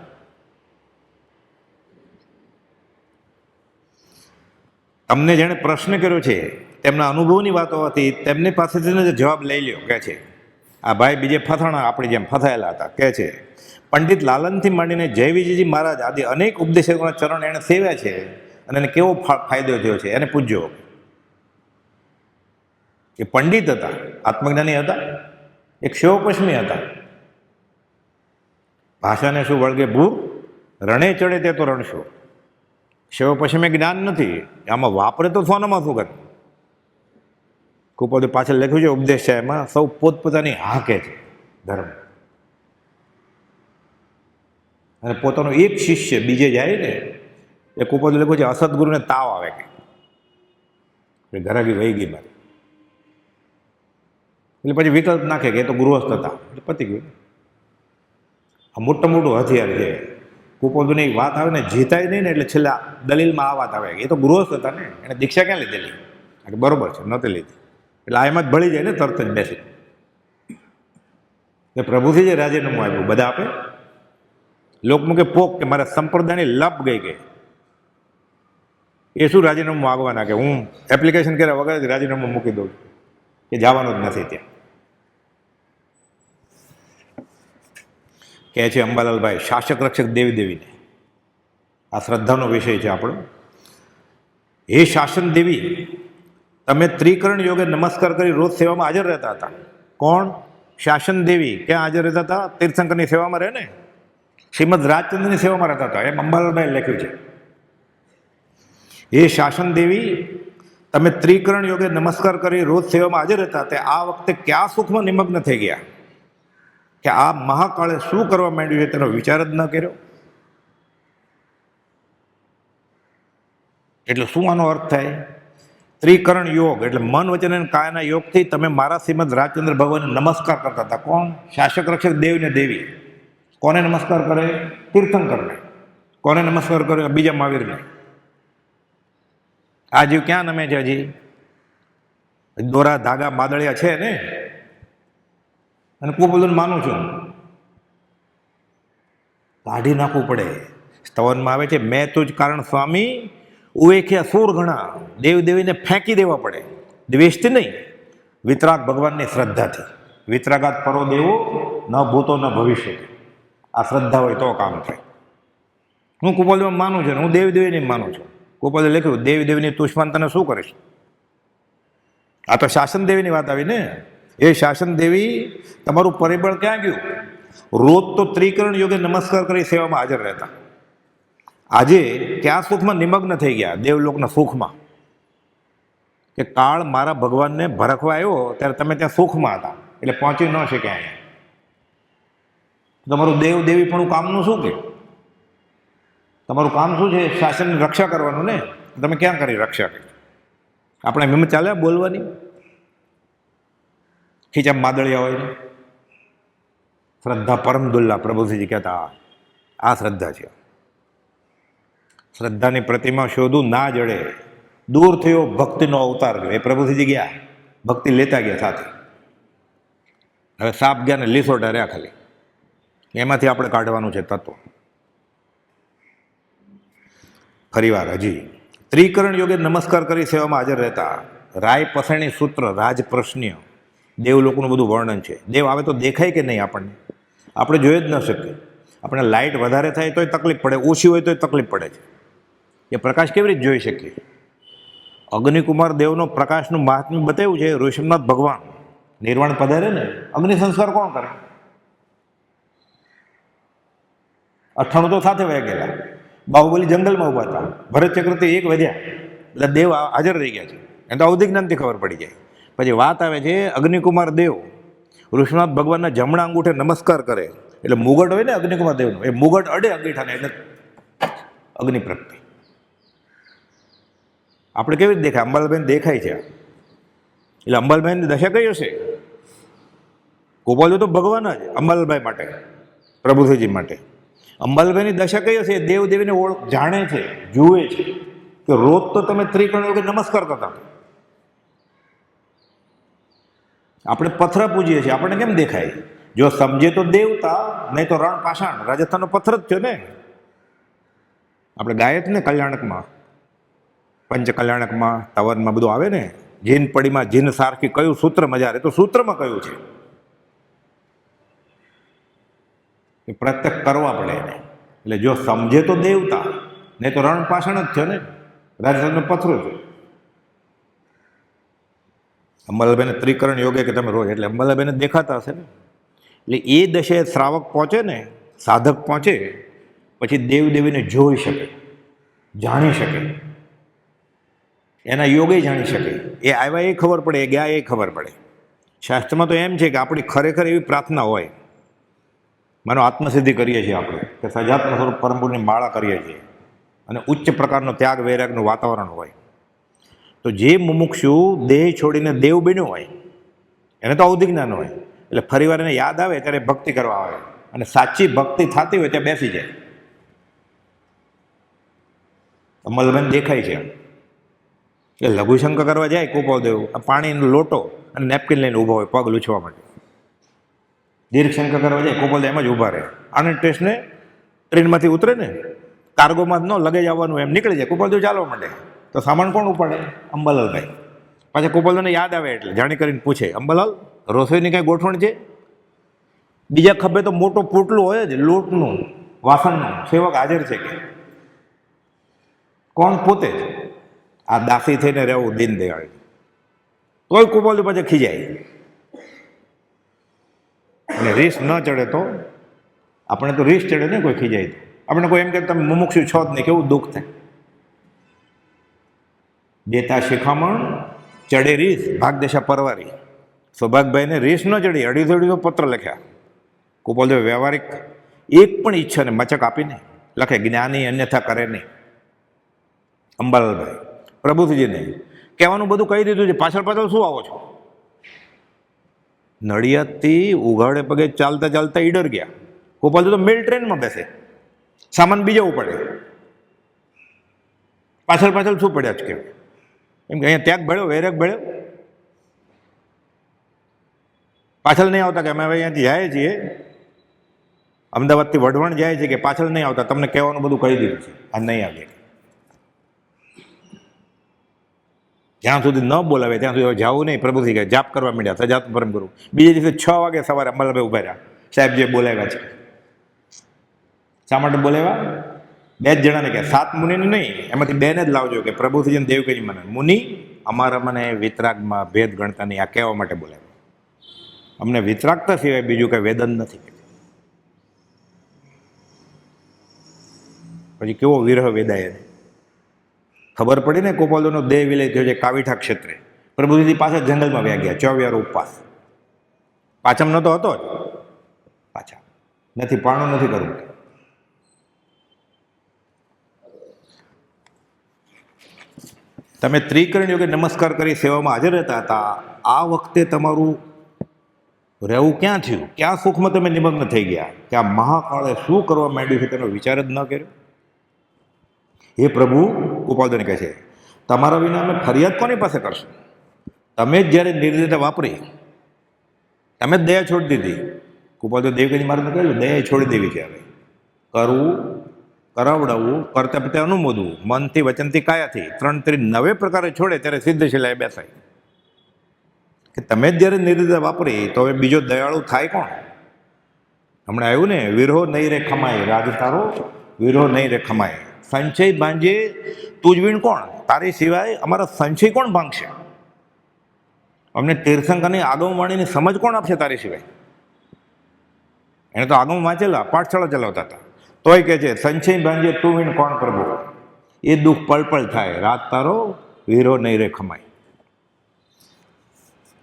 Speaker 1: તમને જેણે પ્રશ્ન કર્યો છે તેમના અનુભવની વાત હોવાથી તેમની પાસેથી જે જવાબ લઈ લ્યો. કહે છે આ ભાઈ બીજે ફથાણા આપણી જેમ ફથાયેલા હતા. કહે છે પંડિત લાલનથી માંડીને જય વિજયજી મહારાજ આદિ અનેક ઉપદેશકોના ચરણ એણે સેવ્યા છે અને એને કેવો ફાયદો થયો છે એને પૂછજો. એ પંડિત હતા, આત્મજ્ઞાની હતા, એક શિવપશ્મી હતા. ભાષાને શું વળગે ભૂર, રણે ચડે તે તો રણશો. શિવપશ્ચિમે જ્ઞાન નથી, આમાં વાપરે તો સોનામાં શું કરે. ખૂબ બધું પાછળ લખ્યું છે ઉપદેશ છે, એમાં સૌ પોતપોતાની હાકે છે ધર્મ. અને પોતાનો એક શિષ્ય બીજે જાય ને એ ખૂબ બધું લખ્યું છે અસદગુરુને તાવ આવે કે ઘરાગી વહી ગઈ મારી, એટલે પછી વિકલ્પ નાખે કે એ તો ગૃહસ્થ હતા એટલે પતી ગયું. આ મોટું મોટું હથિયાર છે. કુપોદની વાત આવે ને જીતાય નહીં ને એટલે છેલ્લા દલીલમાં આ વાત આવે એ તો ગૃહસ્થ હતા ને, એને દીક્ષા ક્યાં લીધેલી? બરોબર છે, નહોતી લીધી એટલે આ એમાં જ ભળી જાય ને તરત જ બેસી. એ પ્રભુથી જે રાજીનામું આપ્યું બધા આપે. લોકમુખે પોક કે મારા સંપ્રદાયની લપ ગઈ એ શું રાજીનામું માગવાના કે હું એપ્લિકેશન કર્યા વગર જ રાજીનામું મૂકી દઉં કે જવાનું જ નથી ત્યાં. કહે છે અંબાલાલભાઈ શાસક રક્ષક દેવી દેવીને, આ શ્રદ્ધાનો વિષય છે આપણો. હે શાસન દેવી, તમે ત્રિકરણ યોગે નમસ્કાર કરી રોજ સેવામાં હાજર રહેતા હતા. કોણ? શાસન દેવી. ક્યાં હાજર રહેતા હતા? તીર્થંકરની સેવામાં રહે ને, શ્રીમદ રાજચંદ્રની સેવામાં રહેતા હતા. એમ અંબાલાલભાઈ લખ્યું છે. હે શાસન દેવી, તમે ત્રિકરણ યોગે નમસ્કાર કરી રોજ સેવામાં હાજર રહેતા હતા. આ વખતે કયા સુખમાં નિમગ્ન થઈ ગયા કે આ મહાકાળે શું કરવા માંડ્યું છે તેનો વિચાર જ ન કર્યો? એટલે શું આનો અર્થ થાય? ત્રિકરણ યોગ એટલે મન વચન અને કાયાના યોગથી તમે મારા શ્રીમદ રાજચંદ્ર ભગવાનને નમસ્કાર કરતા હતા. કોણ? શાસક રક્ષક દેવ ને દેવી. કોને નમસ્કાર કરે? તીર્થંકરને. કોને નમસ્કાર કરે? બીજા મહાવીરને. આ જીવ ક્યાં નમે છે? હજી દોરા ધાગા માદળિયા છે ને, અને ખૂબ બધું માનું છું કાઢી નાખવું પડે. સ્તવનમાં આવે છે મેં તુજ કારણ સ્વામી ઉવેખ્યા સૂર ઘણા. દેવદેવીને ફેંકી દેવા પડે, દ્વેષથી નહીં, વિતરાગ ભગવાનની શ્રદ્ધાથી. વિતરાગાત પરો દેવો ન ભૂતો ન ભવિષ્ય. આ શ્રદ્ધા હોય તો કામ થાય. હું કુપોલમાં માનું છું, હું દેવદેવીને માનું છું. કુપોલે લખ્યું દેવીદેવીની તુષ્માન તને શું કરીશ? આ તો શાસન દેવીની વાત આવી ને. એ શાસન દેવી તમારું પરિબળ ક્યાં ગયું? રોજ તો ત્રિકરણ યોગે નમસ્કાર કરી સેવામાં હાજર રહેતા. આજે ક્યાં સુખમાં નિમગ્ન થઈ ગયા? દેવલોકના સુખમાં. કે કાળ મારા ભગવાનને ભરખવા આવ્યો ત્યારે તમે ત્યાં સુખમાં હતા એટલે પહોંચી ન શક્યા. અહીંયા તમારું દેવ દેવી પણ કામનું શું કે? તમારું કામ શું છે? શાસનની રક્ષા કરવાનું ને. તમે ક્યાં કરી રક્ષા કરી? આપણે એમ ચાલે બોલવાની ખીચા માદળિયા હોય ને. શ્રદ્ધા પરમ દુલ્લા. પ્રભુજી કહેતા આ શ્રદ્ધા છે. શ્રદ્ધાની પ્રતિમા શોધું ના જડે, દૂર થયો ભક્તિનો અવતાર. એ પ્રભુજી ગયા, ભક્તિ લેતા ગયા સાથે. હવે સાપ ગયા ને લીસોટા રહ્યા ખાલી. એમાંથી આપણે કાઢવાનું છે તત્વ. ફરીવાર હજી ત્રિકરણ યોગે નમસ્કાર કરી સેવામાં હાજર રહેતા. રાય પસણી સૂત્ર રાજ પ્રશ્ન્ય દેવલોકનું બધું વર્ણન છે. દેવ આવે તો દેખાય કે નહીં આપણને? આપણે જોઈ જ ન શકીએ. આપણે લાઇટ વધારે થાય તોય તકલીફ પડે, ઓછી હોય તોય તકલીફ પડે છે. એ પ્રકાશ કેવી રીતે જોઈ શકીએ? અગ્નિકુમાર દેવનો પ્રકાશનું મહાત્મ્ય બતાવ્યું છે ઋષભનાથ ભગવાન નિર્વાણ પધારે ને અગ્નિ સંસ્કાર કોણ કરે? 98 તો સાથે વહી ગયેલા. બાહુબલી જંગલમાં ઉભા હતા, ભરત ચક્રથી એક વધ્યા એટલે દેવ હાજર રહી ગયા છે. એને તો અવધિ જ્ઞાનથી ખબર પડી જાય. પછી વાત આવે છે અગ્નિકુમાર દેવ ઋષિનાથ ભગવાનના જમણા અંગૂઠે નમસ્કાર કરે એટલે મુગટ હોય ને અગ્નિકુમાર દેવનો, એ મુગટ અડે અંગીઠાને એટલે અગ્નિ પ્રગટે. આપણે કેવી રીતે દેખાય? અંબાલાબેન દેખાય છે. એટલે અંબાલાભાઈની દશા કઈ હશે? ગોપાલ તો ભગવાન જ અંબાલાભાઈ માટે, પ્રભુજી માટે. અંબાલાભાઈની દશા કઈ હશે? દેવ દેવીને ઓળખ જાણે છે, જુએ છે કે રોજ તો તમે ત્રિકરણ યોગે નમસ્કાર કરતા. આપણે પથ્થર પૂજીએ છીએ, આપણને કેમ દેખાય? જો સમજે તો દેવતા, નહીં તો રણ પાષાણ. રાજસ્થાનનો પથ્થર જ છે ને. આપણે ગાયક ને કલ્યાણકમાં, પંચ કલ્યાણકમાં, તવનમાં બધું આવે ને, જીન પડીમાં જીન સારખી કયું સૂત્ર મજા રહે, તો સૂત્રમાં કયું છે એ પ્રત્યક્ષ કરવા પડે એને. એટલે જો સમજે તો દેવતા, નહીં તો રણ પાષાણ જ છે ને, રાજસ્થાનનો પથ્થરો છે. અંબાલાભાઈને ત્રિકરણ યોગે કે તમે રોજ, એટલે અંબાલાભાઈને દેખાતા હશે ને. એટલે એ દશે શ્રાવક પહોંચે ને, સાધક પહોંચે પછી દેવદેવીને જોઈ શકે, જાણી શકે, એના યોગે જાણી શકે. એ આવ્યા એ ખબર પડે, એ ગયા એ ખબર પડે. શાસ્ત્રમાં તો એમ છે કે આપણી ખરેખર એવી પ્રાર્થના હોય, માનો આત્મસિદ્ધિ કરીએ છીએ આપણે, કે સજાત્મ સ્વરૂપ પરમપુરની માળા કરીએ છીએ અને ઉચ્ચ પ્રકારનો ત્યાગ વૈરાગનું વાતાવરણ હોય, તો જે મુમુક્ષુ દેહ છોડીને દેવ બન્યો હોય એને તો અવધિ જ્ઞાન હોય. એટલે ફરીવાર એને યાદ આવે ત્યારે ભક્તિ કરવા આવે, અને સાચી ભક્તિ થતી હોય ત્યાં બેસી જાય. અમલબેન દેખાય છે એ લઘુશંકર કરવા જાય ગોપાલદેવ, પાણીનો લોટો અને નેપકિન લઈને ઊભા હોય પગ લૂછવા માટે. દીર્ઘ શંકર કરવા જાય ગોપાલદેવ એમ જ ઊભા રહે. આનંદ સ્ટેશને ટ્રેનમાંથી ઉતરે ને, કાર્ગોમાં ન લગેજ આવવાનું એમ નીકળી જાય, ગોપાલદેવ ચાલવા માંડે તો સામાન કોણ ઉપાડે? અંબાલાલભાઈ. પાછા ગોપાલદેવને યાદ આવે એટલે જાણી કરીને પૂછે, અંબાલાલ રસોઈની કાંઈ ગોઠવણ છે? બીજા ખભે તો મોટો પોટલું હોય જ લોટનું, વાસણનું, સેવક હાજર છે કે કોણ? પોતે જ. આ દાસી થઈને રહેવું દિન દયાળ. તોય ગોપાલદેવ પાછા ખીજાય. અને રીસ ન ચડે તો આપણે તો રીસ ચડે ને કોઈ ખીજાય તો. આપણે કોઈ એમ કે તમે મુમુક્ષુ છો જ નહીં, કેવું દુઃખ થાય. દેતા શિખામણ ચડે રીસ ભાગદેશા પરવારી. સૌભાગભાઈને રીસ ન ચડી, 250 પત્ર લખ્યા. ગોપાલદેવ વ્યવહારિક એક પણ ઈચ્છાને મચક આપીને લખે, જ્ઞાની અન્યથા કરે નહીં. અંબાલાલભાઈ પ્રભુજીને કહેવાનું બધું કહી દીધું છે, પાછળ પાછળ શું આવો છો? નડિયાદથી ઉઘાડે પગે ચાલતા ચાલતા ઈડર ગયા. ગોપાલદેવ તો મેલ ટ્રેનમાં બેસે, સામાન બીજા ઉપડે, પાછળ પાછળ શું પડ્યા જ કેમ? એમ કે અહીંયા ત્યાગ ભળ્યો, વૈરાગ ભળ્યો. પાછળ નહીં આવતા કે અમે હવે અહીંયાથી જાય છીએ, અમદાવાદથી વઢવાણ જાય છે, કે પાછળ નહીં આવતા, તમને કહેવાનું બધું કહી દીધું છે, આ નહીં આવીએ. જ્યાં સુધી ન બોલાવે ત્યાં સુધી જવું નહીં. પ્રભુજી કહે જાપ કરવા માંડ્યા, સજાત પરમ ગુરુ. બીજે દિવસે 6 વાગે સવારે અંબાલાભાઈ ઉભા રહ્યા, સાહેબ જે બોલાવ્યા છે. શા માટે બોલાવ્યા? 2 જ જણાને કહે, 7 મુનિને નહીં, એમાંથી 2 ને જ લાવજો, કે પ્રભુજી દેવકીજી મને મુનિ અમારા મને વિતરાગમાં ભેદ ગણતા નહીં, આ કહેવા માટે બોલાવ્યા. અમને વિતરાગતા સિવાય બીજું કંઈ વેદન નથી. પછી કેવો વિરહ વેદાય. ખબર પડી ને ગોપાલદેવનો દેહ વિલય થયો છે કાવીઠા ક્ષેત્રે. પ્રભુજી પાછા જંગલમાં વ્યા ગયા, 24 ઉપવાસ. પાછમ નતો હતો જ, પાછા નથી, પાણું નથી કરવું. તમે ત્રિકરણ યોગે નમસ્કાર કરી સેવામાં હાજર રહેતા હતા. આ વખતે તમારું રહેવું ક્યાં થયું? ક્યાં સુખમાં તમે નિમગ્ન થઈ ગયા કે આ મહાકાળે શું કરવા માંડ્યું છે તેનો વિચાર જ ન કર્યો? હે પ્રભુ, ગોપાલદેવને કહે છે, તમારા વિના અમે ફરિયાદ કોની પાસે કરશું? તમે જ જ્યારે નિર્દયતા વાપરી, તમે જ દયા છોડી દીધી. ગોપાલદેવ દેવકીજી મહારાજને કહ્યું દયા છોડી દેવી છે. હવે કરવું, કરાવડાવવું, કરતા પ્રત્યે અનુમોદવું, મનથી, વચનથી, કાયાથી, 3 પ્રકારે છોડે ત્યારે સિદ્ધશિલાએ બેસાય. કે તમે જ જ્યારે નિર્દયતા વાપરી તો હવે બીજો દયાળુ થાય કોણ? હમણાં આવ્યું ને, વિરહો નહીં રે ખમાય, રાજ તારો વિરહો નહીં રે ખમાય. સંચય ભાંજે તું જ વીણ કોણ? તારી સિવાય અમારા સંચય કોણ ભાંગશે? અમને તીર્થંકરની આગમ વાણીની સમજ કોણ આપશે તારી સિવાય? એને તો આગમ વાંચેલા, પાઠશાળા ચલાવતા હતા. તોય કે છે સંચય ભાંજે તું વિણ કોણ પ્રભુ, એ દુઃખ પળ પળ થાય, રાત તારો વીરો નહીં રે ખમાય.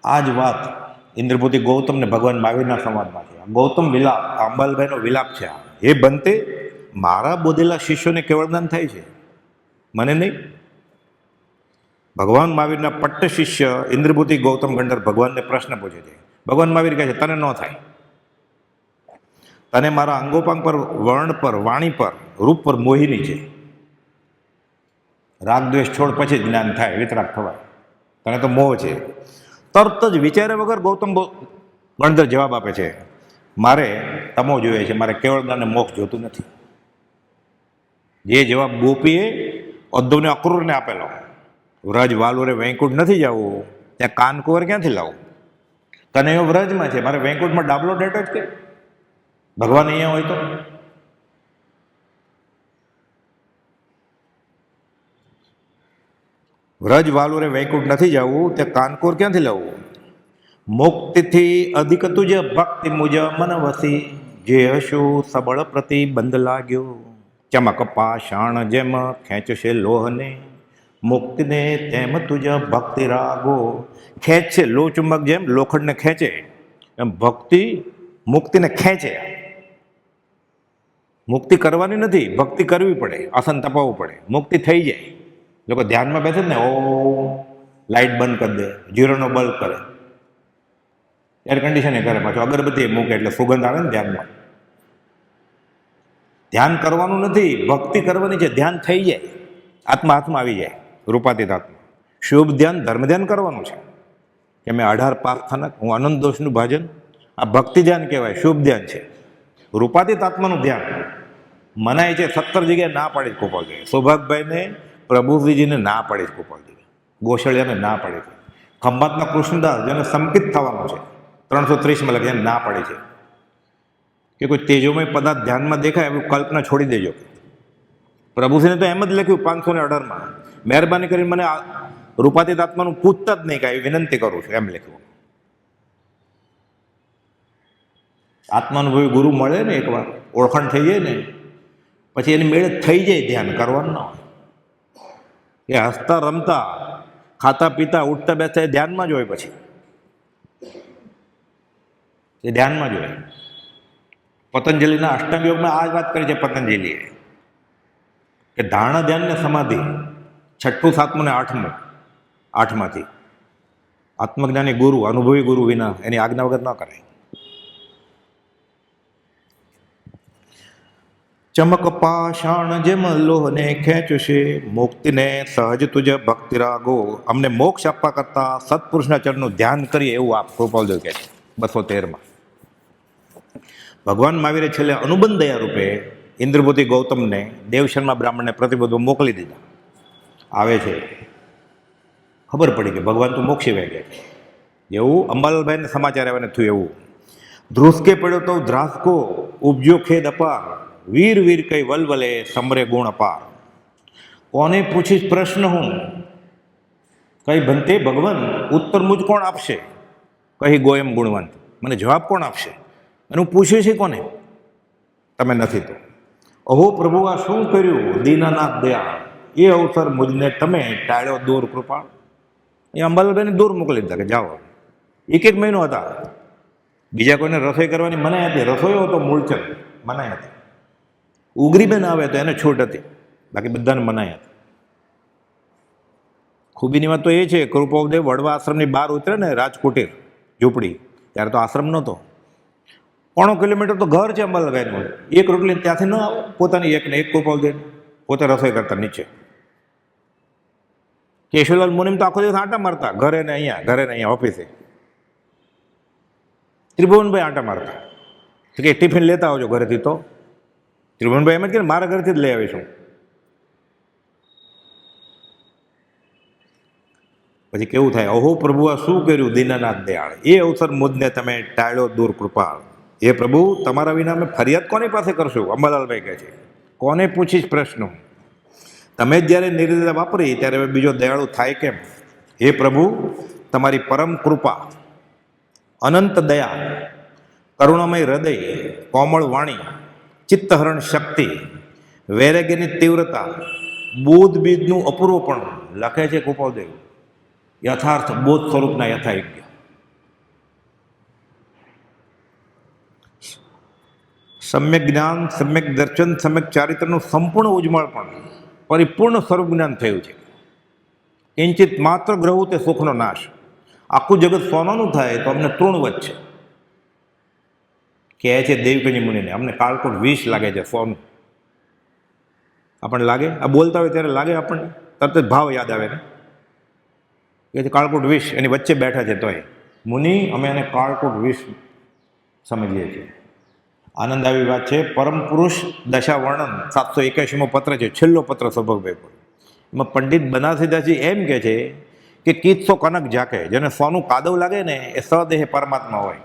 Speaker 1: આ જ વાત ઇન્દ્રપુતિ ગૌતમ ને ભગવાન મહાવીરના સંવાદમાં છે. ગૌતમ વિલાપ, અંબાલભાઈનો વિલાપ છે. એ બનતે મારા બોધેલા શિષ્યોને કેવળદાન થાય છે, મને નહીં. ભગવાન મહાવીરના પટ્ટ શિષ્ય ઇન્દ્રપુતિ ગૌતમ ગંડર ભગવાનને પ્રશ્ન પૂછે છે. ભગવાન મહાવીર કહે છે તને ન થાય, તને મારા અંગોપાંગ પર, વર્ણ પર, વાણી પર, રૂપ પર મોહિની છે. રાગ દ્વેષ છોડ પછી જ્ઞાન થાય, વિતરાગ થવાય. તને તો મોહ છે. તરત જ વિચાર્યા વગર ગૌતમ ગણધર જવાબ આપે છે, મારે તમો જોઈએ છે, મારે કેવળદાન મોક્ષ જોતું નથી. જે જવાબ ગોપીએ ઉદ્ધવને અક્રૂરને આપેલો, વ્રજ વાલુરે વૈકુંઠ નથી જવું, ત્યાં કાનકુંવર ક્યાંથી લાવું? તને એવો વ્રજમાં છે, મારે વૈકુંઠમાં ડાબલો ડેટો જ કે ભગવાન અહીંયા હોય તો? વ્રજ વાલુરે વૈકુંઠ નથી જવું, ત્યાં કાનકુંવર ક્યાંથી લાવવું? મુક્તિથી અધિક તુજ ભક્તિ મુજ મન વસી, જે હશું સબળ પ્રતિ બંધ લાગ્યો, ચમક પાષાણ જેમ ખેંચશે લોહને, મુક્તિને તેમ તુજ ભક્તિ રાગો. ખેંચશે લો ચુંબક જેમ લોખંડને ખેંચે એમ ભક્તિ મુક્તિને ખેંચે. મુક્તિ કરવાની નથી, ભક્તિ કરવી પડે, આસન તપાવવું પડે, મુક્તિ થઈ જાય. લોકો ધ્યાનમાં બેસે ને, ઓ લાઇટ બંધ કરી દે, જીરોનો બલ્બ કરે, એર કન્ડિશનિંગ કરે, પાછું અગરબત્તી મૂકે એટલે સુગંધ આવે ને ધ્યાનમાં. ધ્યાન કરવાનું નથી, ભક્તિ કરવાની છે. ધ્યાન થઈ જાય, આત્મા હાથમાં આવી જાય, રૂપાતીત આત્મા. શુભ ધ્યાન, ધર્મ ધ્યાન કરવાનું છે કે મેં 18 પાપ થાનક, હું અનંત દોષનું ભાજન. આ ભક્તિ ધ્યાન કહેવાય, શુભ ધ્યાન છે. રૂપાતીત આત્માનું ધ્યાન મનાય છે. 17 જગ્યાએ ના પાડી જ ગોપાલજી, સૌભાગભાઈને, પ્રભુજીને ના પાડી જ ગોપાલજી, ગોશળિયાને ના પાડી છે. ખંભાતના કૃષ્ણદાસ જેને સંકિત થવાનું છે 330માં લખે ના પાડી છે કે કોઈ તેજોમય પદાર્થ ધ્યાનમાં દેખાય એવું કલ્પના છોડી દેજો. પ્રભુજીને તો એમ જ લખ્યું 518માં, મહેરબાની કરીને મને રૂપાતીત આત્માનું પૂછતા જ નહીં, કાંઈ વિનંતી કરું છું, એમ લખ્યું. આત્માનુભવી ગુરુ મળે ને એકવાર, ઓળખાણ થઈ જાય ને પછી એની મેળે થઈ જાય, ધ્યાન કરવાનું ના હોય. એ હસતા રમતા, ખાતા પીતા, ઉઠતા બેસતા એ ધ્યાનમાં જ હોય. પછી એ ધ્યાનમાં જ હોય. પતંજલિના અષ્ટાંગ યોગમાં આ જ વાત કરી છે પતંજલિએ કે ધારણા ધ્યાન ને સમાધિ, 6ઠું 7મું ને 8મું, 8માંથી આત્મજ્ઞાની ગુરુ, અનુભવી ગુરુ વિના એની આજ્ઞા વગર ન કરાય. ચમક પાષાણ જેમ લોહને ખેંચશે, મુક્તિને સહજ તુજ ભક્તિ રાગો. અમને મોક્ષ આપવા કરતા સત્પુરુષના ચરણનું ધ્યાન કરીએ એવું આપ કૃપાલદેવ કહે છે 213માં. ભગવાન મહાવીરે છેલ્લે અનુબંધ દયા રૂપે ઇન્દ્રપુતિ ગૌતમને દેવશર્મા બ્રાહ્મણને પ્રતિબોધો મોકલી દીધા. આવે છે, ખબર પડી કે ભગવાન તો મોક્ષી વહી ગયા. એવું અંબાલાલભાઈને સમાચાર આવ્યા થયું એવું. ધ્રુસકે પડ્યો તો ધ્રાસકો, ઉપજ્યો ખેદ અપાર, વીર વીર કઈ વલવલે, સમરે ગુણ અપાર. કોને પૂછીશ પ્રશ્ન હું, કઈ બનતે ભગવાન, ઉત્તર મુજ કોણ આપશે? કહી ગોયમ ગુણવંત, મને જવાબ કોણ આપશે? અને હું પૂછ્યું છે કોને? તમે નથી તો. અહો પ્રભુ આ શું કર્યું, દીનાનાથ દયા, એ અવસર મુજને તમે ટાળ્યો દૂર કૃપા. એ અંબાલાલભાઈને દૂર મોકલી દીધા કે જાઓ. 1 મહિનો હતા, બીજા કોઈને રસોઈ કરવાની મનાઈ હતી. રસોઈયો હતો મૂળચંદ, મનાઈ હતી. ઉગરીબેન આવે તો એને છૂટ હતી, બાકી બધાને મનાઈ હતી. ખૂબીની વાત તો એ છે, કૃપાદેવ વડવા આશ્રમની બહાર ઉતરે ને, રાજકુટીર ઝૂંપડી, ત્યારે તો આશ્રમ નહોતો. 1.5 કિલોમીટર તો ઘર છે અંબાલાલભાઈનું. 1 રોટલી ત્યાંથી ન આવે, પોતાની એકને એક કૃપાલદેવ પોતે રસોઈ કરતા નીચે. કેશવલાલ મુનિમ તો આખો દિવસ આંટા મારતા, ઘરે ને અહીંયા ઓફિસે. ત્રિભુવનભાઈ આંટા મારતા કે ટિફિન લેતા આવજો ઘરેથી. તો ત્રિભુવનભાઈ એમ જ કે મારા ઘરેથી જ લઈ આવીશું. પછી કેવું થાય, અહો પ્રભુ આ શું કર્યું, દીનાનાથ દયાળ, એ અવસર મુજને તમે ટાળ્યો દૂર કૃપાળ. એ પ્રભુ તમારા વિના અમે ફરિયાદ કોની પાસે કરશું? અંબાલાલભાઈ કહે છે, કોને પૂછીશ પ્રશ્ન? તમે જ જ્યારે નિર્દયતા વાપરી ત્યારે બીજો દયાળુ થાય કેમ? હે પ્રભુ તમારી પરમ કૃપા, અનંત દયા, કરુણામય હૃદય, કોમળ વાણી, ચિત્તહરણ શક્તિ, વૈરાગ્યની તીવ્રતા, બોધ બીજનું અપૂર્વપણું લખે છે કૃપાદેવ, યથાર્થ બોધ સ્વરૂપના યથાયોગ્ય. સમ્યક જ્ઞાન, સમ્યક દર્શન, સમ્યક ચારિત્રનું સંપૂર્ણ ઉજ્જવળપણ, પરિપૂર્ણ સ્વરૂપ જ્ઞાન થયું છે. કિંચિત માત્ર ગ્રહો તે સુખનો નાશ. આખું જગત સોનાનું થાય તો અમને તૃણવત છે. કહે છે દેવકની મુનિને, અમને કાળકોટ વિષ લાગે છે સોનું. આપણને લાગે? આ બોલતા હોય ત્યારે લાગે આપણને? તરત જ ભાવ યાદ આવે ને કે છે કાળકોટ વિષ, એની વચ્ચે બેઠા છે તોય મુનિ અમે એને કાળકોટ વિષ સમજીએ છીએ. આનંદ આવી વાત છે. પરમ પુરુષ દશા વર્ણન 781મો પત્ર છે, છેલ્લો પત્ર સૌભાગભાઈ પર. એમાં પંડિત બનારસીદાસજી એમ કહે છે કે કિત્સો કનક ઝાકે, જેને સોનું કાદવ લાગે ને એ સદેહ પરમાત્મા હોય.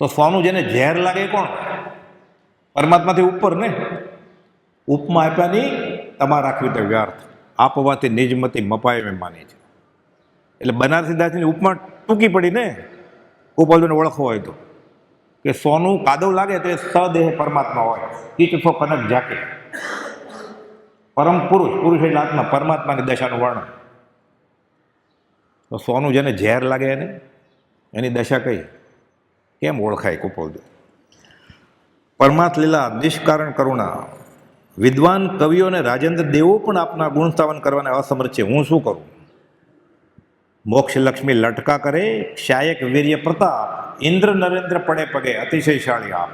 Speaker 1: તો સોનું જેને ઝેર લાગે કોણ? પરમાત્માથી ઉપર ને. ઉપમા આપ્યાની તમારે રાખવી તો વ્યર્થ, આપવાથી નિજમતી મપાય મેં માની છે. એટલે બનારસીદાસની ઉપમા ટૂંકી પડી ને, ગોપાલભાઈને ઓળખવો હોય તો, કે સોનું કાદવ લાગે તો એ સદેહ પરમાત્મા હોય. કિત્સો કનક ઝાકે, પરમ પુરુષ, પુરુષ એટલે આત્મા, પરમાત્માની દશાનું વર્ણન. તો સોનું જેને ઝેર લાગે એને, એની દશા કઈ કેમ ઓળખાય? કુપોલદેવ પરમાર્થ લીલા, નિષ્કારણ કરુણા. વિદ્વાન કવિઓ અને રાજેન્દ્ર દેવો પણ આપના ગુણસ્થાપન કરવાને અસમર્થ છે. હું શું કરું? મોક્ષ લક્ષ્મી લટકા કરે, શાયક વીર્ય પ્રતાપ, ઇન્દ્ર નરેન્દ્ર પડે પગે, અતિશયશાળી આપ.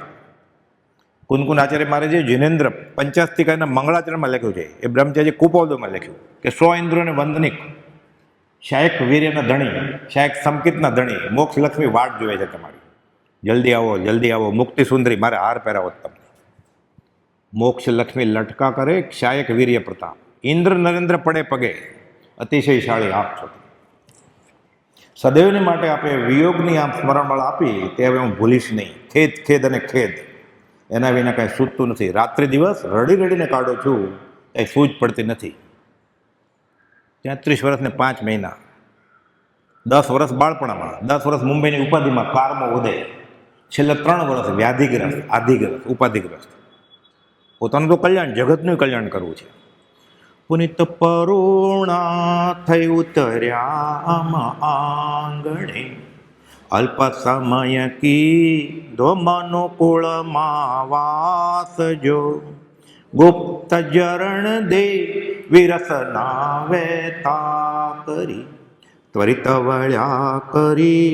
Speaker 1: કુનકુન આચાર્ય મારે જે જિનેન્દ્ર પંચાસ્તિકાના મંગળાચરણમાં લખ્યું છે, એ બ્રહ્મચારી કુપોલદેવમાં લખ્યું કે 100 ઇન્દ્રોને વંદનિક, શાયક વીર્યના ધણી, શાયક સંકિતના ધણી, મોક્ષ લક્ષ્મી વાટ જોવે છે તમારી. જલ્દી આવો, જલ્દી આવો, મુક્તિ સુંદરી, મારે હાર પહેરાવો તમને. મોક્ષ લક્ષ્મી લટકા કરે, શાયક વીર્ય પ્રતાપ, ઇન્દ્ર નરેન્દ્ર પડે પગે, અતિશયશાળી આપ છો. સદૈવને માટે આપણે વિયોગની આમ સ્મરણમાળ આપી, તે હવે હું ભૂલીશ નહીં. ખેદ, ખેદ અને ખેદ, એના વિના કાંઈ સૂઝતું નથી. રાત્રિ દિવસ રડી રડીને કાઢો છું, કંઈ સૂઝ પડતી નથી. 33 વર્ષને 5 મહિના, 10 વર્ષ બાળપણામાં, 10 વર્ષ મુંબઈની ઉપાધિમાં, કારમાં ઉદય, છેલ્લા 3 વર્ષ વ્યાધિગ્રસ્ત, આધિગ્રસ્ત, ઉપાધિગ્રસ્ત. પોતાનું તો કલ્યાણ, જગતનું કલ્યાણ કરવું છે. પુનિત પરુણા થઈ ઉતર્યા આંગણે, અલ્પ સમય કીધો મનુકુળમાં વાસ જો, ગુપ્ત જરણ દે વિરસના વેતા કરી, ત્વરિત વળ્યા કરી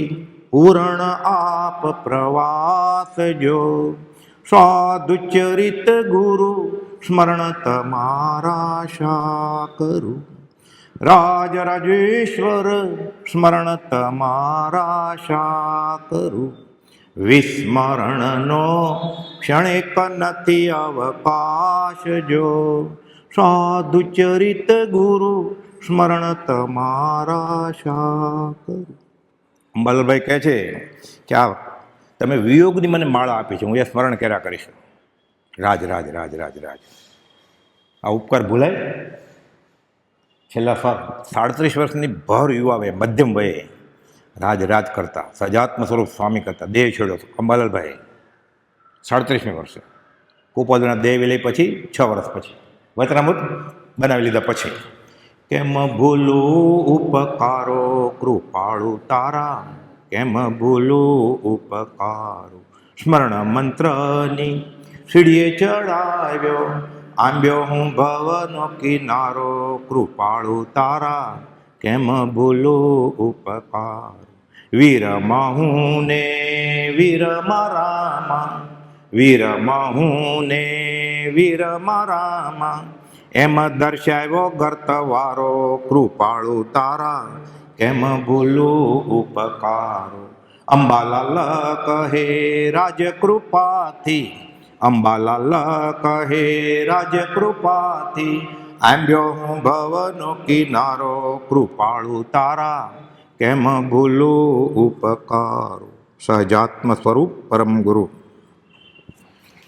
Speaker 1: પૂરણ આપ પ્રવાસ જો. સાધુચરિત ગુરુ સ્મરણ તમારા શા કરું, રાજ રાજેશ્વર સ્મરણ તમારા શા કરું. વિસ્મરણનો ક્ષણિક નથી અવકાશ જો, સાધુચરિત ગુરુ સ્મરણ તમારા શા કરું. અંબાલાલભાઈ કહે છે કે આ તમે વિયોગની મને માળા આપી છે, હું એ સ્મરણ કર્યા કરીશ. રાજ રાજ રાજ રાજ રાજ, આ ઉપકાર ભૂલાય? છેલ્લા 37 વર્ષની ભર યુવા વયે, મધ્યમ વયે રાજ રાજ કરતા, સજાત્મ સ્વરૂપ સ્વામી કરતા, દેહ છોડ્યો અંબાલાલભાઈ 37મી વર્ષે. કુપોલના દેહ વિલય પછી 6 વર્ષ પછી વચનામૃત બનાવી લીધા પછી. કેમ ભૂલું ઉપકારો કૃપાળુ તારા, કેમ ભૂલું ઉપકારો. સ્મરણ મંત્રની સીડીએ ચડાવ્યો, આંબ્યો હું ભવનો કિનારો, કૃપાળુ તારા કેમ ભૂલું ઉપકાર. વીરમાં હું ને વીરમાં રામા, વીરમાં હું ને વીરમાં રામા, એમ દર્શાવ્યો ગર્તવારો, કૃપાળુ તારા કેમ ભૂલું ઉપકારો. અંબાલાલ કહે રાજકૃપાથી, અંબાલાલ કહે રાજકૃપાથી, આંબ્યો હું ભવનો કિનારો, કૃપાળુ તારા કેમ ભૂલું ઉપકારો. સહજાત્મ સ્વરૂપ પરમ ગુરુ.